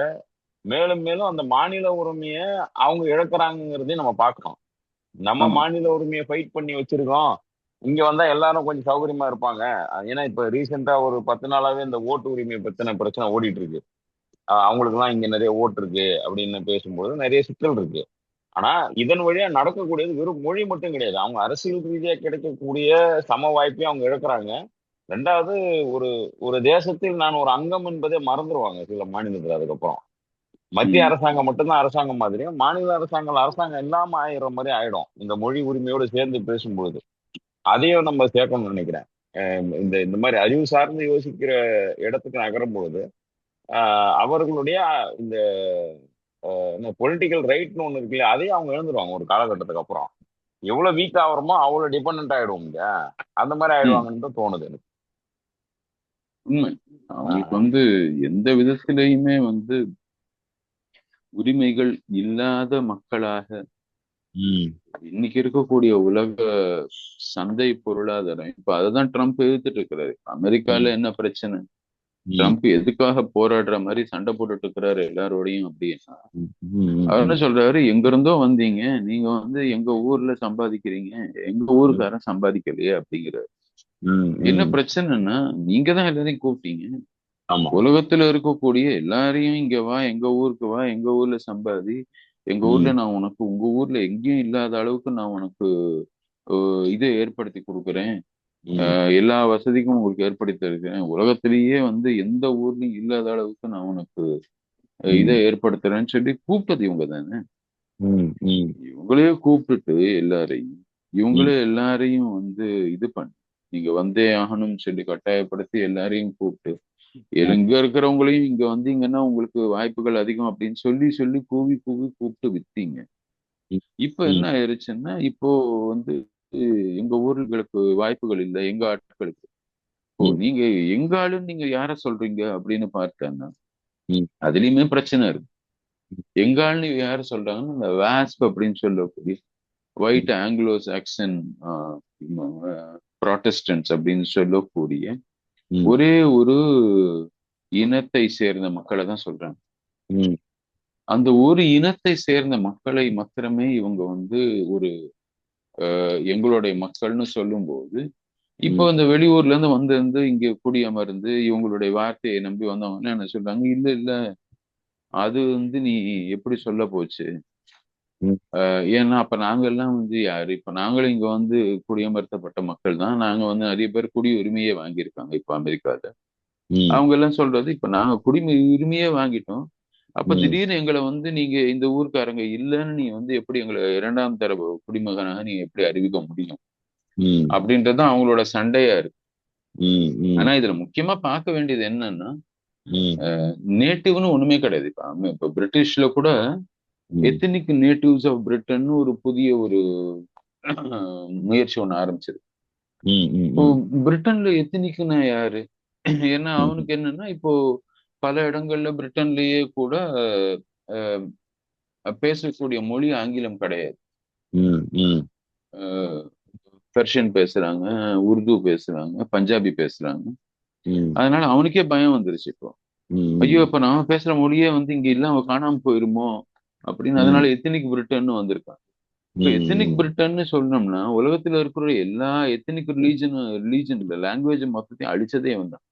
மேலும் மேலும் அந்த மாநில உரிமையை அவங்க இழக்கிறாங்கிறதையும் நம்ம பார்க்கிறோம். நம்ம ஆமா. மாநில உரிமையை ஃபைட் பண்ணி வச்சிருக்கோம். இங்க வந்தா எல்லாரும் கொஞ்சம் சௌகரியமா இருப்பாங்க. ஏன்னா இப்ப ரீசெண்டா ஒரு 10 நாளாவே இந்த ஓட்டு உரிமையை பத்தின பிரச்சனை ஓடிட்டு இருக்கு. அவங்களுக்கு எல்லாம் இங்க நிறைய ஓட்டு இருக்கு அப்படின்னு பேசும்போது நிறைய சிக்கல் இருக்கு. ஆனா இதன் வழியா நடக்கக்கூடியது வெறும் மொழி மட்டும் கிடையாது. அவங்க அரசியல் ரீதியா கிடைக்கக்கூடிய சம வாய்ப்பையும் அவங்க இழக்கிறாங்க. ரெண்டாவது ஒரு ஒரு தேசத்தில் நான் ஒரு அங்கம் என்பதை மறந்துடுவாங்க சில மாநிலத்தில். அதுக்கப்புறம் மத்திய ம், அரசாங்கம் மட்டும்தான் அரசாங்கம் மாதிரியும் மாநில அரசாங்கம் அரசாங்கம் இல்லாம ஆயிடுற மாதிரி ஆயிடும் இந்த மொழி உரிமையோடு சேர்ந்து பேசும்போது. அதையும் நம்ம சேர்க்கணும்னு நினைக்கிறேன். இந்த இந்த மாதிரி அறிவு சார்ந்து யோசிக்கிற இடத்துக்கு நகரும் பொழுது அவர்களுடைய இந்த பொலிட்டிக்கல் ரைட்னு ஒண்ணு இருக்கு இல்லையா? அதையும் அவங்க இழந்துருவாங்க ஒரு காலகட்டத்துக்கு அப்புறம். எவ்வளவு வீக் ஆகுறோமோ அவ்வளவு டிபெண்ட் ஆயிடுவோம் இல்லையா? அந்த மாதிரி ம். ஆயிடுவாங்கன்னு தான் தோணுது எனக்கு. உண்மை. அவங்களுக்கு ஆஹ் வந்து எந்த விதத்திலையுமே வந்து உரிமைகள் இல்லாத மக்களாக உம் இன்னைக்கு இருக்கக்கூடிய உலக சந்தை பொருளாதாரம் இப்ப அததான் ட்ரம்ப் எதிர்த்துட்டு இருக்கிறாரு. உம் அமெரிக்கால என்ன பிரச்சனை? உம் ட்ரம்ப் எதுக்காக போராடுற மாதிரி சண்டை போட்டுட்டு இருக்கிறாரு எல்லாரோடையும் அப்படின்னா உம் உம் அவர் என்ன உம் சொல்றாரு, எங்க இருந்தோ வந்தீங்க, நீங்க வந்து எங்க ஊர்ல சம்பாதிக்கிறீங்க, எங்க உம் ஊருக்காரன் சம்பாதிக்கலையே அப்படிங்கிறாரு. உம் என்ன உம் பிரச்சனைன்னா, நீங்க தான் எல்லாரையும் கூப்பிட்டீங்க. ஆமா. உலகத்துல இருக்கக்கூடிய எல்லாரையும் இங்க வா, எங்க ஊருக்கு வா, எங்க ஊர்ல சம்பாதி, எங்க ஊர்ல உம் நான் உனக்கு உங்க ஊர்ல எங்கேயும் இல்லாத அளவுக்கு நான் உனக்கு இதை ஏற்படுத்தி கொடுக்குறேன். உம் எல்லா வசதிக்கும் உங்களுக்கு ஏற்படுத்தி இருக்கிறேன். உலகத்திலேயே வந்து எந்த ஊர்லயும் இல்லாத அளவுக்கு நான் உனக்கு இதை உம் ஏற்படுத்துறேன்னு சொல்லி கூப்பிட்டது இவங்க தானே. உம் உம் இவங்களே கூப்பிட்டுட்டு எல்லாரையும் உம் இவங்களே எல்லாரையும் வந்து இது பண்ணி நீங்க வந்தே ஆகணும்னு சொல்லி கட்டாயப்படுத்தி எல்லாரையும் கூப்பிட்டு இங்க இருக்கிறவங்களையும் இங்க வந்தீங்கன்னா உங்களுக்கு வாய்ப்புகள் அதிகம் அப்படின்னு சொல்லி சொல்லி கூவி கூவி கூப்பிட்டு வித்தீங்க. இப்ப என்ன உம் ஆயிருச்சுன்னா இப்போ வந்து எங்க ஊர்களுக்கு வாய்ப்புகள் இல்லை எங்க ஆட்களுக்கு. ஓ உம் நீங்க எங்க ஆளுன்னு நீங்க யார சொல்றீங்க அப்படின்னு பார்த்தாங்க. உம் அதுலயுமே பிரச்சனை இருக்கு. எங்க ஆளுன்னு யார சொல்றாங்கன்னா இந்த வாஸ்ப் அப்படின்னு சொல்லக்கூடிய ஒயிட் ஆங்கிலோ சாக்சன் ப்ராட்டஸ்டன்ட்ஸ் அப்படின்னு சொல்லக்கூடிய உம் ஒரே ஒரு இனத்தை சேர்ந்த மக்களை தான் சொல்றாங்க. உம் அந்த ஒரு இனத்தை சேர்ந்த மக்களை மாத்திரமே இவங்க வந்து ஒரு எங்களுடைய மக்கள்னு சொல்லும்போது இப்போ உம் இந்த வெளியூர்ல இருந்து வந்து இங்க குடியமர்ந்து இவங்களுடைய வார்த்தையை நம்பி வந்தவங்க என்ன சொல்றாங்க, இல்ல இல்ல அது வந்து நீ எப்படி சொல்ல போச்சு. உம் ஏன்னா அப்ப நாங்க எல்லாம் வந்து யாரு, இப்ப நாங்களும் இங்க வந்து குடியமர்த்தப்பட்ட மக்கள் தான். நாங்க வந்து நிறைய பேர் குடியுரிமையே வாங்கியிருக்காங்க இப்ப அமெரிக்கால. உம் அவங்க எல்லாம் சொல்றது இப்ப நாங்க குடியுரிமையே வாங்கிட்டோம். அப்ப உம் திடீர்னு எங்களை வந்து நீங்க இந்த ஊர்க்காரங்க இல்லைன்னு நீ வந்து எப்படி எங்களை இரண்டாம் தர குடிமகனாக நீங்க எப்படி அறிவிக்க முடியும் உம் அப்படின்றதுதான் அவங்களோட சண்டையா இருக்கு. உம் ஆனா இதுல முக்கியமா பார்க்க வேண்டியது என்னன்னா உம் நேட்டிவ்னு ஒண்ணுமே கிடையாது. இப்ப பிரிட்டிஷ்ல கூட உம் எத்தனிக் நேட்டிவ்ஸ் ஆஃப் பிரிட்டன் ஒரு புதிய ஒரு முயற்சி ஒண்ணு ஆரம்பிச்சது. உம் இப்போ உம் பிரிட்டன்ல எத்தனிக்குன்னா யாரு? ஏன்னா உம் அவனுக்கு என்னன்னா இப்போ பல இடங்கள்ல பிரிட்டன்லயே கூட அஹ், பேசக்கூடிய மொழி ஆங்கிலம் கிடையாது. ம், ம், அஹ், பெர்ஷியன் பேசுறாங்க, உருது பேசுறாங்க, பஞ்சாபி பேசுறாங்க. ம், அதனால அவனுக்கே பயம் வந்துருச்சு இப்போ. ஐயோ, ம், இப்ப நாம பேசுற மொழியே வந்து இங்க இல்லாம காணாம போயிருமோ அப்படின்னு. ம், அதனால எத்தனிக் பிரிட்டன்னு வந்திருக்கான். இப்ப எத்தனிக் ம், பிரிட்டன்னு சொன்னோம்னா உலகத்துல இருக்கிற எல்லா எத்தனிக் ரிலீஜன்ல லாங்குவேஜ் மொத்தத்தையும் அழிச்சதே வந்தான்.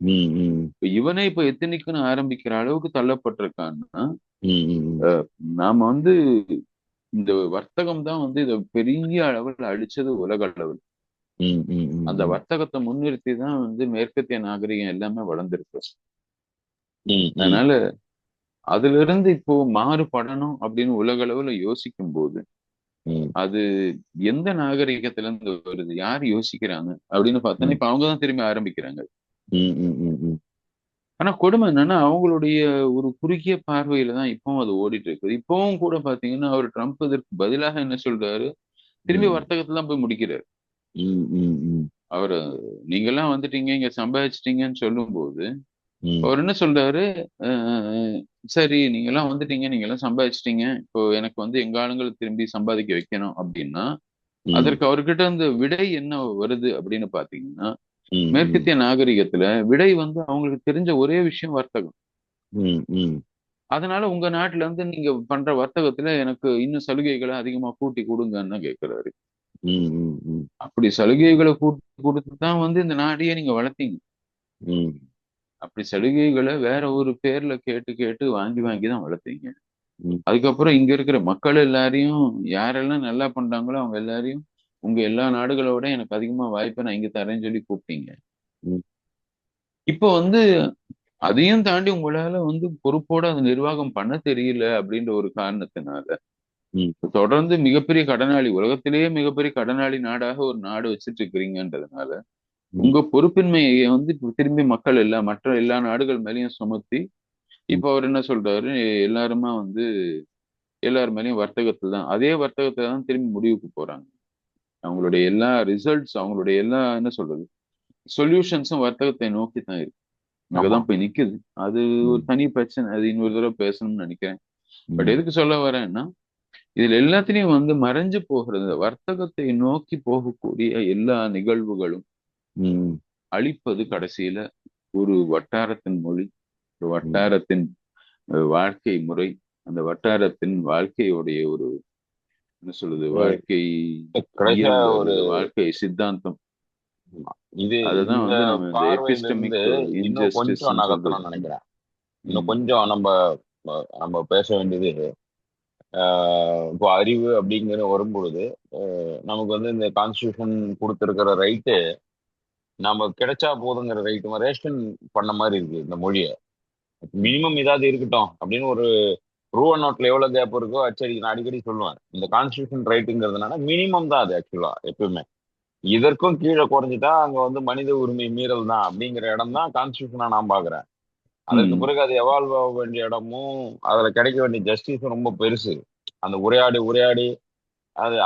ம், ம், இப்ப இவனே இப்ப எத்தனிக்குன்னு ஆரம்பிக்கிற அளவுக்கு தள்ளப்பட்டிருக்கான்னா, ம், நாம வந்து இந்த வர்த்தகம் தான் வந்து இதை பெரிய அளவில் அழிச்சது உலக அளவில். ம், ம், அந்த ம், வர்த்தகத்தை முன்னிறுத்தி தான் வந்து மேற்கத்திய நாகரிகம் எல்லாமே வளர்ந்துருக்கு. ம், ம், அதனால அதுல இருந்து இப்போ மாறுபடணும் அப்படின்னு உலக அளவுல யோசிக்கும் போது ம், அது எந்த நாகரிகத்துல இருந்து வருது, யார் யோசிக்கிறாங்க அப்படின்னு பார்த்தோன்னா ம், இப்ப அவங்கதான் திரும்பி ஆரம்பிக்கிறாங்க. ம், ம், ம், ஆனா கொடுமை என்னன்னா அவங்களுடைய ஒரு குறுகிய பார்வையில தான் இப்பவும் அது ஓடிட்டு இருக்குது. இப்பவும் கூட பாத்தீங்கன்னா அவர் ட்ரம்ப் இதற்கு பதிலாக என்ன சொல்றாரு, திரும்பி ம், வர்த்தகத்துல தான் போய் முடிக்கிறாரு. ம், ம், ம், அவரு நீங்கெல்லாம் வந்துட்டீங்க இங்க சம்பாதிச்சிட்டீங்கன்னு சொல்லும்போது ம், அவர் என்ன சொல்றாரு, அஹ் சரி நீங்க எல்லாம் வந்துட்டீங்க, நீங்க எல்லாம் சம்பாதிச்சிட்டீங்க, இப்போ எனக்கு வந்து எங்க ஆளுங்களை திரும்பி சம்பாதிக்க வைக்கணும் அப்படின்னா ம், அதற்கு அவர்கிட்ட இந்த விடை என்ன வருது அப்படின்னு பாத்தீங்கன்னா, ம், மேற்கத்திய நாகரிகத்துல விடை வந்து அவங்களுக்கு தெரிஞ்ச ஒரே விஷயம் வர்த்தகம். ம், ம், அதனால உங்க நாட்டுல இருந்து நீங்க பண்ற வர்த்தகத்துல எனக்கு இன்னும் சலுகைகளை அதிகமா கூட்டி கொடுங்கன்னு கேட்கிறாரு. ம், அப்படி சலுகைகளை கூட்டி கொடுத்து தான் வந்து இந்த நாட்டையே நீங்க வளர்த்தீங்க. ம், அப்படி சலுகைகளை வேற ஒரு பேர்ல கேட்டு கேட்டு வாங்கி வாங்கி தான் வளர்த்தீங்க. ம், அதுக்கப்புறம் இங்க இருக்கிற மக்கள் எல்லாரையும் யாரெல்லாம் நல்லா பண்றாங்களோ அவங்க எல்லாரையும் உங்க எல்லா நாடுகளோட எனக்கு அதிகமா வாய்ப்பை நான் இங்க தரேன்னு சொல்லி கூப்பிட்டீங்க. ம், இப்போ வந்து அதையும் தாண்டி உங்களால வந்து பொறுப்போட அந்த நிர்வாகம் பண்ண தெரியல அப்படின்ற ஒரு காரணத்தினால ம், தொடர்ந்து மிகப்பெரிய கடனாளி, உலகத்திலேயே மிகப்பெரிய கடனாளி நாடாக ஒரு நாடு வச்சிட்டு இருக்கிறீங்கன்றதுனால ம், உங்க பொறுப்பின்மையை வந்து இப்ப திரும்பி மக்கள் எல்லாம் மற்ற எல்லா நாடுகள் மேலயும் சுமத்தி ம், இப்ப அவர் என்ன சொல்றாரு, எல்லாருமா வந்து எல்லார் மேலயும் வர்த்தகத்துல தான் அதே வர்த்தகத்துல தான் திரும்பி முடிவுக்கு போறாங்க. அவங்களுடைய எல்லா ரிசல்ட்ஸ், அவங்களுடைய எல்லா என்ன சொல்றது சொல்யூஷன்ஸும் வர்த்தகத்தை நோக்கி தான் இருக்கு. ஆமா. அங்கதான் போய் நிக்குது. அது ஒரு ம், தனி பிரச்சனை. அது இன்னொரு தடவை பேசணும்னு நினைக்கிறேன். பட் ம், எதுக்கு சொல்ல வரேன்னா, இதுல எல்லாத்துலயும் வந்து மறைஞ்சு போகிறது இந்த வர்த்தகத்தை நோக்கி போகக்கூடிய எல்லா நிகழ்வுகளும் ம், அழிப்பது கடைசியில ஒரு வட்டாரத்தின் மொழி, ஒரு ம். வட்டாரத்தின் வாழ்க்கை முறை, அந்த வட்டாரத்தின் வாழ்க்கையுடைய ஒரு என்ன சொல்றது ஒரு வாழ்க்கை கடைசியா இயல், ஒரு அல்லது வாழ்க்கை சித்தாந்தம். இது அதுதான் இந்த வந்து நம்ம இந்த பார்வையிலிருந்து எபிஸ்டமிக் இன்னும் கொஞ்சம் இன்ஜஸ்டிஸ்ன்னு சொல்றது. நகர்த்தணும்னு நினைக்கிறேன். இன்னும் ம். கொஞ்சம் நம்ம பேச வேண்டியது இப்போ அறிவு அப்படிங்கிற வரும்பொழுது நமக்கு வந்து இந்த கான்ஸ்டியூஷன் கொடுத்துருக்கிற ரைட்டு நம்ம கிடைச்சா போதுங்கிற ரைட்டு ரேஷன் பண்ண மாதிரி இருக்கு இந்த மொழியை. மினிமம் இதாவது இருக்கட்டும் அப்படின்னு ஒரு ரூவா நோட்ல எவ்வளவு கேப் இருக்கோ அச்சடி நான் அடிக்கடி சொல்லுவேன். இந்த கான்ஸ்டியூஷன் ரைட்டுங்கிறதுனால மினிமம் தான் அது ஆக்சுவலா எப்பவுமே. இதற்கும் கீழே குறைஞ்சிட்டா அங்க வந்து மனித உரிமை மீறல் தான் அப்படிங்கிற இடம் தான் கான்ஸ்டியூஷனா நான் பாக்குறேன். அதற்கு ம். பிறகு அது எவால்வ் ஆக வேண்டிய இடமும் அதுல கிடைக்க வேண்டிய ஜஸ்டிஸும் ரொம்ப பெருசு. அந்த உரையாடி உரையாடி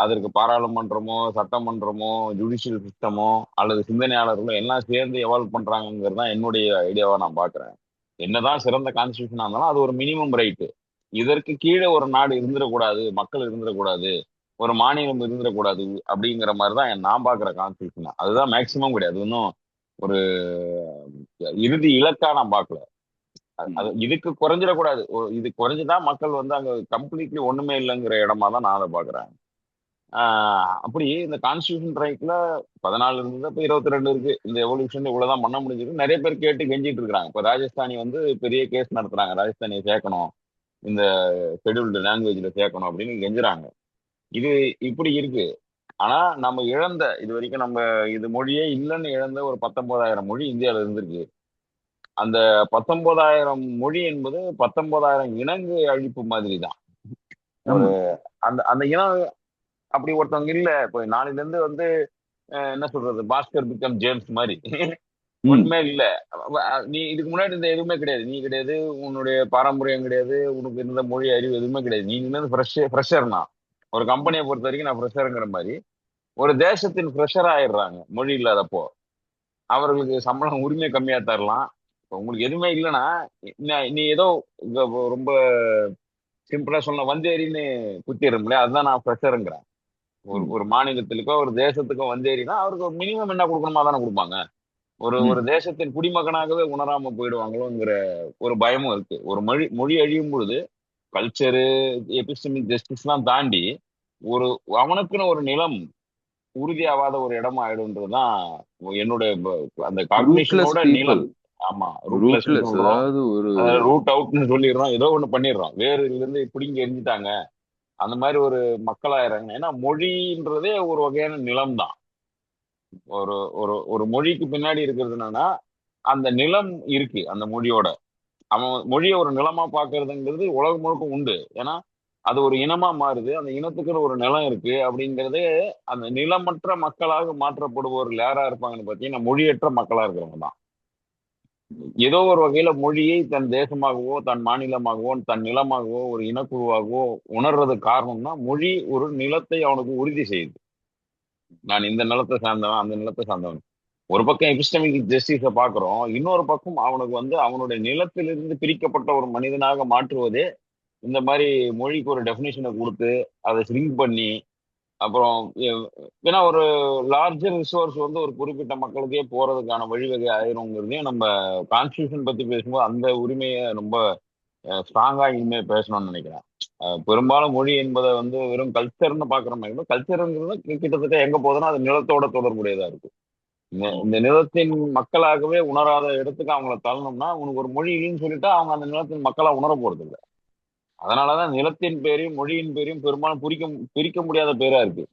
அதற்கு பாராளுமன்றமோ சட்டமன்றமோ ஜுடிஷியல் சிஸ்டமோ அல்லது சிந்தனையாளர்களோ எல்லாம் சேர்ந்து எவால்வ் பண்றாங்கிறது தான் என்னுடைய ஐடியாவா நான் பாக்குறேன். என்னதான் சிறந்த கான்ஸ்டியூஷனா இருந்தாலும் அது ஒரு மினிமம் ரைட்டு. இதற்கு கீழே ஒரு நாடு இருந்துடக்கூடாது, மக்கள் இருந்துடக்கூடாது, ஒரு மாநிலம் இருந்துடக்கூடாது அப்படிங்கிற மாதிரி தான் நான் பாக்குற கான்ஸ்டியூஷன். அதுதான் மேக்சிமம் கிடையாது. அது இன்னும் ஒரு இறுதி இலக்கா நான் பார்க்கல. அது ம். இதுக்கு குறைஞ்சிடக்கூடாது. இது குறைஞ்சுதான் மக்கள் வந்து அங்க கம்ப்ளீட்லி ஒண்ணுமே இல்லைங்கிற இடமா தான் நான் அதை பாக்குறேன். அப்படி இந்த கான்ஸ்டியூஷன் ரைட்ல 14 இருந்தது, இப்ப 22 இருக்கு. இந்த எவல்யூஷன் இவ்வளவுதான் பண்ண முடிஞ்சது. நிறைய பேர் கேட்டு கெஞ்சிட்டு இருக்காங்க. இப்ப ராஜஸ்தானி வந்து பெரிய கேஸ் நடத்துறாங்க. ராஜஸ்தானியை சேர்க்கணும், இந்த ஷெட்யூல்டு லாங்குவேஜ்ல சேர்க்கணும் அப்படின்னு கெஞ்சுறாங்க. இது இப்படி இருக்கு. ஆனா நம்ம இழந்த இது வரைக்கும் நம்ம இது மொழியே இல்லைன்னு இழந்த ஒரு 19,000 மொழி இந்தியாவில இருந்திருக்கு. அந்த 19,000 மொழி என்பது 19,000 இனங்கு அழிப்பு மாதிரி தான். ஒரு ஆமா. அந்த அந்த இனம் அப்படி ஒருத்தவங்க இல்ல. இப்போ நாளையில இருந்து வந்து என்ன சொல்றது பாஸ்கர் பிகம் ஜேம்ஸ் மாதிரி ம். ஒண்ணுமே இல்ல. நீ இதுக்கு முன்னாடி இந்த எதுவுமே கிடையாது. நீ கிடையாது, உன்னுடைய பாரம்பரியம் கிடையாது, உனக்கு இருந்த மொழி அறிவு எதுவுமே கிடையாது. நீ வந்து ஃப்ரெஷர்னா ஒரு கம்பெனியை பொறுத்த வரைக்கும் நான் ஃப்ரெஷருங்கிற மாதிரி ஒரு தேசத்தின் ஃப்ரெஷர் ஆயிடுறாங்க மொழி இல்லாதப்போ. அவர்களுக்கு சம்பளம் உரிமை கம்மியா தரலாம். இப்ப உங்களுக்கு எதுவுமே இல்லைன்னா நீ ஏதோ ரொம்ப சிம்பிளா சொன்ன வந்தேரின்னு குத்திடுறோம்ல, அதுதான் நான் ஃப்ரெஷருங்கிறேன். ஒரு ம், ஒரு மாநிலத்திற்கோ ஒரு தேசத்துக்கோ வந்தேறினா அவருக்கு மினிமம் என்ன கொடுக்கணுமா தானே கொடுப்பாங்க. ஒரு ஒரு ம். தேசத்தின் குடிமகனாகவே உணராம போயிடுவாங்களோங்கிற ஒரு பயமும் இருக்கு. ஒரு மொழி மொழி அழியும் பொழுது கல்ச்சரு, எபிஸ்டமிக் ஜஸ்டிஸ்லாம் தாண்டி ஒரு அவனுக்குன்னு ஒரு நிலம் உறுதியாவாத ஒரு இடமா ஆயிடும்ன்றதுதான் என்னுடைய அந்த ரூட்லெஸ் காக்னிஷனோட பீப்புள். நிலம். ஆமா, ரூட்லெஸ்ன்னு ரூட்லெஸ் சொல்றோம். அதாவது ஒரு ரூட் அவுட்னு சொல்லிடுறோம். ஏதோ ஒண்ணு பண்ணிடுறோம். வேர்ல இருந்து பிடுங்கி எரிஞ்சிட்டாங்க. அந்த மாதிரி ஒரு மக்களாயிடுறாங்க. ஏன்னா மொழின்றதே ஒரு வகையான நிலம் தான். ஒரு ஒரு ஒரு மொழிக்கு பின்னாடி இருக்கிறது என்னன்னா அந்த நிலம் இருக்கு அந்த மொழியோட. அவன் மொழியை ஒரு நிலமா பாக்குறதுங்கிறது உலகம் முழுக்க உண்டு. ஏன்னா அது ஒரு இனமா மாறுது. அந்த இனத்துக்குன்னு ஒரு நிலம் இருக்கு அப்படிங்கறதே. அந்த நிலமற்ற மக்களாக மாற்றப்படுபவர்கள் யாரா இருப்பாங்கன்னு பாத்தீங்கன்னா மொழியற்ற மக்களா இருக்கிறவங்க தான். ஏதோ ஒரு வகையில மொழியை தன் தேசமாகவோ தன் மாநிலமாகவோ தன் நிலமாகவோ ஒரு இனக்குழுவாகவோ உணர்றதுக்கு காரணம்னா மொழி ஒரு நிலத்தை அவனுக்கு உறுதி செய்யுது. நான் இந்த நிலத்தை சார்ந்தவன் அந்த நிலத்தை சார்ந்தவன். ஒரு பக்கம் எபிஸ்டமிக் ஜஸ்டிஸ பாக்குறோம். இன்னொரு பக்கம் அவனுக்கு அவனுடைய நிலத்திலிருந்து பிரிக்கப்பட்ட ஒரு மனிதனாக மாற்றுவதே இந்த மாதிரி மொழிக்கு ஒரு டெஃபினிஷனை கொடுத்து அதை ஸ்ரிங்க் பண்ணி அப்புறம் ஏன்னா ஒரு லார்ஜர் ரிசோர்ஸ் ஒரு குறிப்பிட்ட மக்களுக்கே போறதுக்கான வழிவகை ஆயிருங்கிறதையும் நம்ம கான்ஸ்டியூஷன் பத்தி பேசும்போது அந்த உரிமையை ரொம்ப ஸ்ட்ராங்கா இனிமே பேசணும்னு நினைக்கிறேன். பெரும்பாலும் மொழி என்பதை வெறும் கல்ச்சர்னு பாக்குற மாதிரி கல்ச்சருங்கிறது கிட்டத்தட்ட எங்க போகுதுன்னா அது நிலத்தோட தொடர்புடையதா இருக்கு. இந்த நிலத்தின் மக்களாகவே உணராத இடத்துக்கு அவங்கள தள்ளணும்னா உனக்கு ஒரு மொழி இல்லைன்னு சொல்லிட்டா அவங்க அந்த நிலத்தின் மக்களா உணர போறது இல்லை. அதனாலதான் நிலத்தின் பேரையும் மொழியின் பேரையும் பெரும்பாலும் பிரிக்க முடியாத பேரா இருக்கு.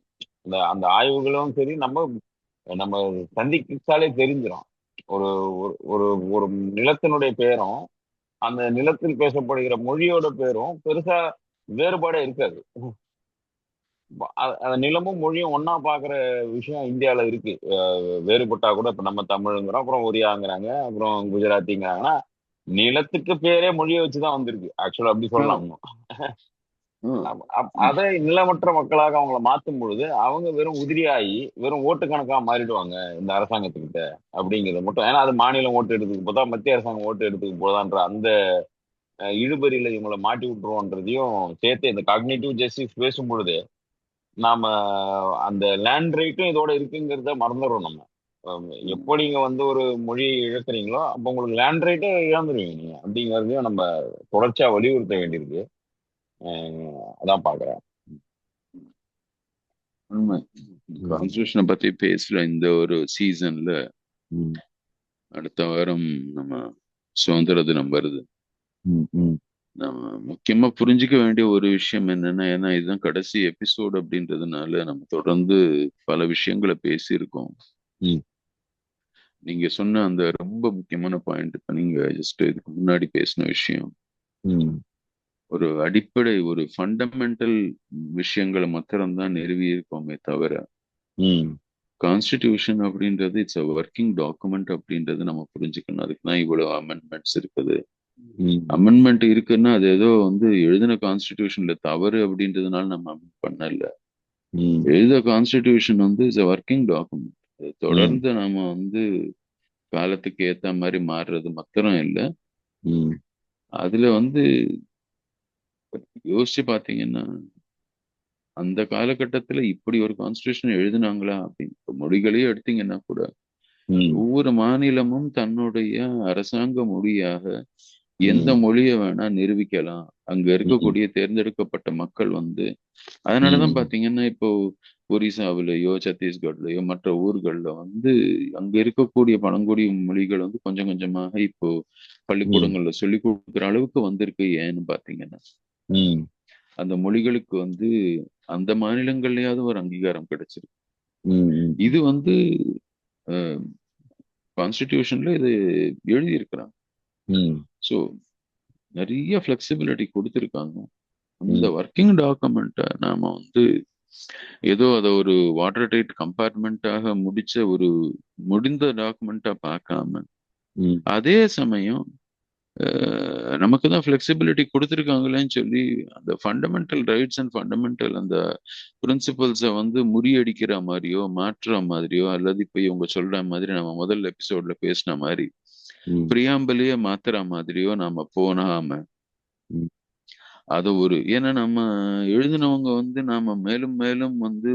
அந்த அந்த ஆய்வுகளும் சரி நம்ம நம்ம சந்திச்சாலே தெரிஞ்சிடும். ஒரு ஒரு ஒரு ஒரு நிலத்தினுடைய பேரும் அந்த நிலத்தில் பேசப்படுகிற மொழியோட பேரும் பெருசா வேறுபாடே இருக்காது. அந்த நிலமும் மொழியும் ஒன்னா பாக்குற விஷயம் இந்தியால இருக்கு. வேறுபட்டா கூட இப்ப நம்ம தமிழுங்கிறோம், அப்புறம் ஒரியாங்கிறாங்க, அப்புறம் குஜராத்திங்கிறாங்கன்னா நிலத்துக்கு பேரே மொழியை வச்சுதான் வந்திருக்கு. ஆக்சுவலா அப்படி சொல்லலாம் இன்னும். ம், அதை நிலமற்ற மக்களாக அவங்கள மாத்தும் பொழுது அவங்க வெறும் உதிரியாகி வெறும் ஓட்டு கணக்கா மாறிடுவாங்க இந்த அரசாங்கத்துக்கிட்ட. அப்படிங்கிறது மட்டும் ஏன்னா அது மாநிலம் ஓட்டு எடுத்துக்கு போதா மத்திய அரசாங்கம் ஓட்டு எடுத்துக்கு போதான்ற அந்த இழுபறியில இவங்களை மாட்டி விட்டுருவோன்றதையும் சேர்த்து இந்த காக்னிட்டிவ் ஜஸ்டிஸ் பேசும் பொழுது நாம அந்த லேண்ட் ரைட்டும் இதோட இருக்குங்கிறத மறந்துடுறோம் நம்ம. ம். எப்போ நீங்க ஒரு மொழியை இழக்கிறீங்களோ அப்போ உங்களுக்கு லேண்ட் ரைட்டே இழந்துருவீங்க நீங்க அப்படிங்கிறதையும் நம்ம தொடர்ச்சியா வலியுறுத்த வேண்டியிருக்கு. அதான் பாக்குறேன். உண்மை. ம். கான்ஸ்டியூஷனை பத்தி பேசுற இந்த ஒரு சீசன்ல ம். அடுத்த வாரம் நம்ம சுதந்திர தினம் வருது. ம். ம். நம்ம முக்கியமா புரிஞ்சுக்க வேண்டிய ஒரு விஷயம் என்னன்னா, ஏன்னா இதுதான் கடைசி எபிசோடு அப்படின்றதுனால நம்ம தொடர்ந்து பல விஷயங்களை பேசியிருக்கோம். ம். நீங்க சொன்ன அந்த ரொம்ப முக்கியமான பாயிண்ட், இப்ப நீங்க ஜஸ்ட் இதுக்கு முன்னாடி பேசின விஷயம், ம். ஒரு அடிப்படை ஒரு ஃபண்டமெண்டல் விஷயங்களை மாத்திரம்தான் நிறுவி இருக்கோமே தவிர, ம். கான்ஸ்டிடியூஷன் அப்படின்றது இட்ஸ் அ ஒர்க்கிங் டாக்குமெண்ட் அப்படின்றது நம்ம புரிஞ்சுக்கணும். அதுக்கு தான் இவ்வளவு அமெண்ட்மெண்ட்ஸ் இருக்குது. ம். அமெண்ட்மெண்ட் இருக்குன்னா அது ஏதோ எழுதின கான்ஸ்டிடியூஷன்ல தவறு அப்படின்றதுனால நம்ம அமெண்ட் பண்ணல. ம். எழுத constitution is a working document. அது ம். தொடர்ந்து நாம காலத்துக்கு ஏத்த மாதிரி மாறுறது மாத்திரம் இல்லை. ம். அதுல யோசிச்சு பாத்தீங்கன்னா அந்த காலகட்டத்துல இப்படி ஒரு கான்ஸ்டிடியூஷன் எழுதுனாங்களா அப்படின்னு. இப்ப மொழிகளையே எடுத்தீங்கன்னா கூட ம். ஒவ்வொரு மாநிலமும் தன்னுடைய அரசாங்க மொழியாக எந்த ம். மொழியை வேணா நிரூபிக்கலாம். அங்க ம். இருக்கக்கூடிய தேர்ந்தெடுக்கப்பட்ட மக்கள் அதனாலதான் ம். பாத்தீங்கன்னா இப்போ ஒரிசாவிலேயோ சத்தீஸ்கர்லயோ மற்ற ஊர்கள்ல அங்க இருக்கக்கூடிய பழங்குடி மொழிகள் கொஞ்சம் கொஞ்சமாக இப்போ ம். பள்ளிக்கூடங்கள்ல சொல்லி கொடுக்குற அளவுக்கு வந்திருக்கு. ஏன்னு பாத்தீங்கன்னா ம். அந்த மொழிகளுக்கு அந்த மாநிலங்கள்லயாவது ஒரு அங்கீகாரம் கிடைச்சிருக்கு. ம். இது கான்ஸ்டிடியூஷன்ல இது எழுதியிருக்கிறாங்க. ம். ஸோ நிறைய ஃபிளெக்சிபிலிட்டி கொடுத்துருக்காங்க. அந்த ம். ஒர்க்கிங் டாக்குமெண்ட்டை நாம ஏதோ அதை ஒரு வாட்டர் டைட் கம்பார்ட்மெண்ட்டாக முடிந்த டாக்குமெண்ட்டா பார்க்காம, ம். அதே சமயம் நமக்கு தான் ஃபிளெக்சிபிலிட்டி கொடுத்துருக்காங்களேன்னு சொல்லி அந்த ஃபண்டமெண்டல் ரைட்ஸ் அண்ட் ஃபண்டமெண்டல் அந்த பிரின்சிபல்ஸை முறியடிக்கிற மாதிரியோ மாற்றுற மாதிரியோ அல்லது இப்போ இவங்க சொல்ற மாதிரி நம்ம முதல் எபிசோட்ல பேசின மாதிரி ம். பிரியாம்பலையே மாத்துற மாதிரியோ நாம போனாம ம். ஏன்னா நம்ம எழுதினவங்க வந்து நாம மேலும் மேலும் வந்து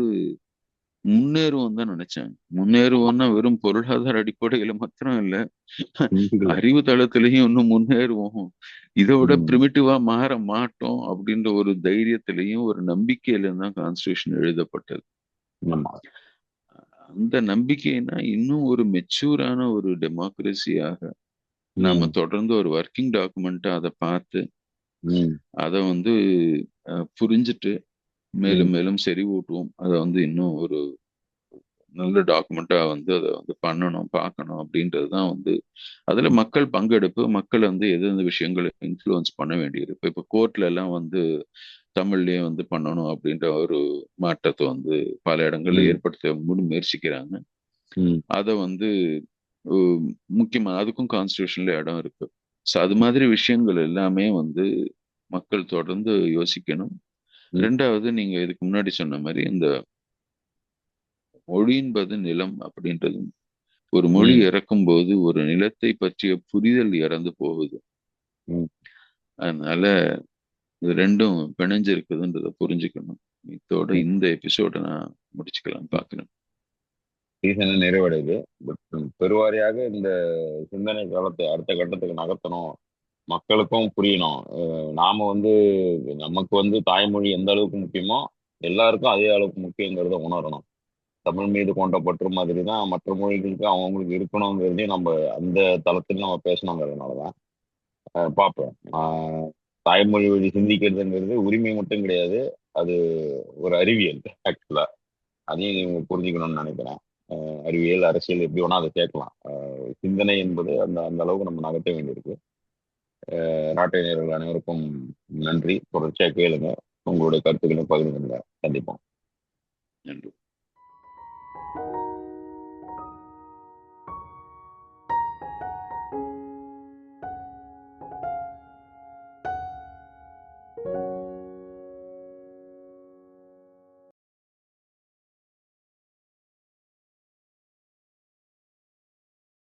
முன்னேறுவோம் தான் நினைச்சாங்க. முன்னேறுவோம்னா வெறும் பொருளாதார அடிப்படையில மாத்திரம் இல்ல, இல்ல. அறிவு தளத்திலையும் இன்னும் முன்னேறுவோம். இதை விட ம். பிரிமிட்டிவா மாற மாட்டோம் அப்படின்ற ஒரு தைரியத்திலையும் ஒரு நம்பிக்கையில தான் கான்ஸ்டியூஷன் எழுதப்பட்டது. ஆமா. அந்த நம்பிக்கைனா இன்னும் ஒரு மெச்சூரான ஒரு டெமோக்ரஸியாக நாம ம். தொடர்ந்து ஒரு ஒர்க்கிங் டாக்குமெண்ட்டா அதை பார்த்து ம். அதை வந்து புரிஞ்சுட்டு மேலும் ம். மேலும் செறிவூட்டுவோம். அதை வந்து இன்னும் ஒரு நல்ல டாக்குமெண்ட்டா வந்து அதை வந்து பண்ணணும், பார்க்கணும் அப்படின்றது தான் வந்து அதுல மக்கள் பங்கெடுப்பு, மக்கள் வந்து எந்தெந்த விஷயங்களை இன்ஃப்ளூயன்ஸ் பண்ண வேண்டியிருக்கு. இப்போ கோர்ட்ல எல்லாம் வந்து தமிழ்லயே வந்து பண்ணணும் அப்படின்ற ஒரு மாற்றத்தை வந்து பல இடங்கள்ல ம். ஏற்படுத்த முயற்சிக்கிறாங்க. ம். அதை வந்து முக்கியமா அதுக்கும் கான்ஸ்டியூஷன்ல இடம் இருக்கு. ஸோ அது மாதிரி விஷயங்கள் எல்லாமே வந்து மக்கள் தொடர்ந்து யோசிக்கணும். ம். ரெண்டாவது, நீங்க இதுக்கு முன்னாடி சொன்ன மாதிரி இந்த மொழி என்பது நிலம் அப்படின்றது, ஒரு மொழி ம். இறக்கும்போது ஒரு நிலத்தை பற்றிய புரிதல் இறந்து போகுது. ம். அதனால இது ரெண்டும் பிணைஞ்சிருக்குதுன்றத புரிஞ்சுக்கணும். இதோட ம். இந்த எபிசோட நான் முடிச்சுக்கலாம் பார்க்கிறேன். சீசன் நிறைவடையுது. பட் பெருவாரியாக இந்த சிந்தனை காலத்தை அடுத்த கட்டத்துக்கு நகர்த்தணும், மக்களுக்கும் புரியணும். நாம வந்து நமக்கு வந்து தாய்மொழி எந்த அளவுக்கு முக்கியமோ எல்லாருக்கும் அதே அளவுக்கு முக்கியங்கிறத உணரணும். தமிழ் மீது கொண்ட பற்று மாதிரி தான் மற்ற மொழிகளுக்கு அவங்களுக்கு இருக்கணுங்கிறதையும் நம்ம அந்த தளத்தில் நம்ம பேசணுங்கிறதுனாலதான் பார்ப்போம். தாய்மொழி வழி சிந்திக்கிறதுங்கிறது உரிமை மட்டும் கிடையாது, அது ஒரு அறிவியல் ஆக்சுவலா. அதையும் நீங்க புரிஞ்சுக்கணும்னு நினைக்கிறேன். அறிவியல், அரசியல் எப்படி வேணா அதை சேர்க்கலாம். சிந்தனை என்பது அந்த அந்த அளவுக்கு நம்ம நகர்த்த வேண்டியிருக்கு. நாட்டு நேயர்கள் அனைவருக்கும் நன்றி. தொடர்ச்சியா கேளுங்க, உங்களுடைய கருத்துக்களை பகிர்ந்துங்க. கண்டிப்பா. நன்றி.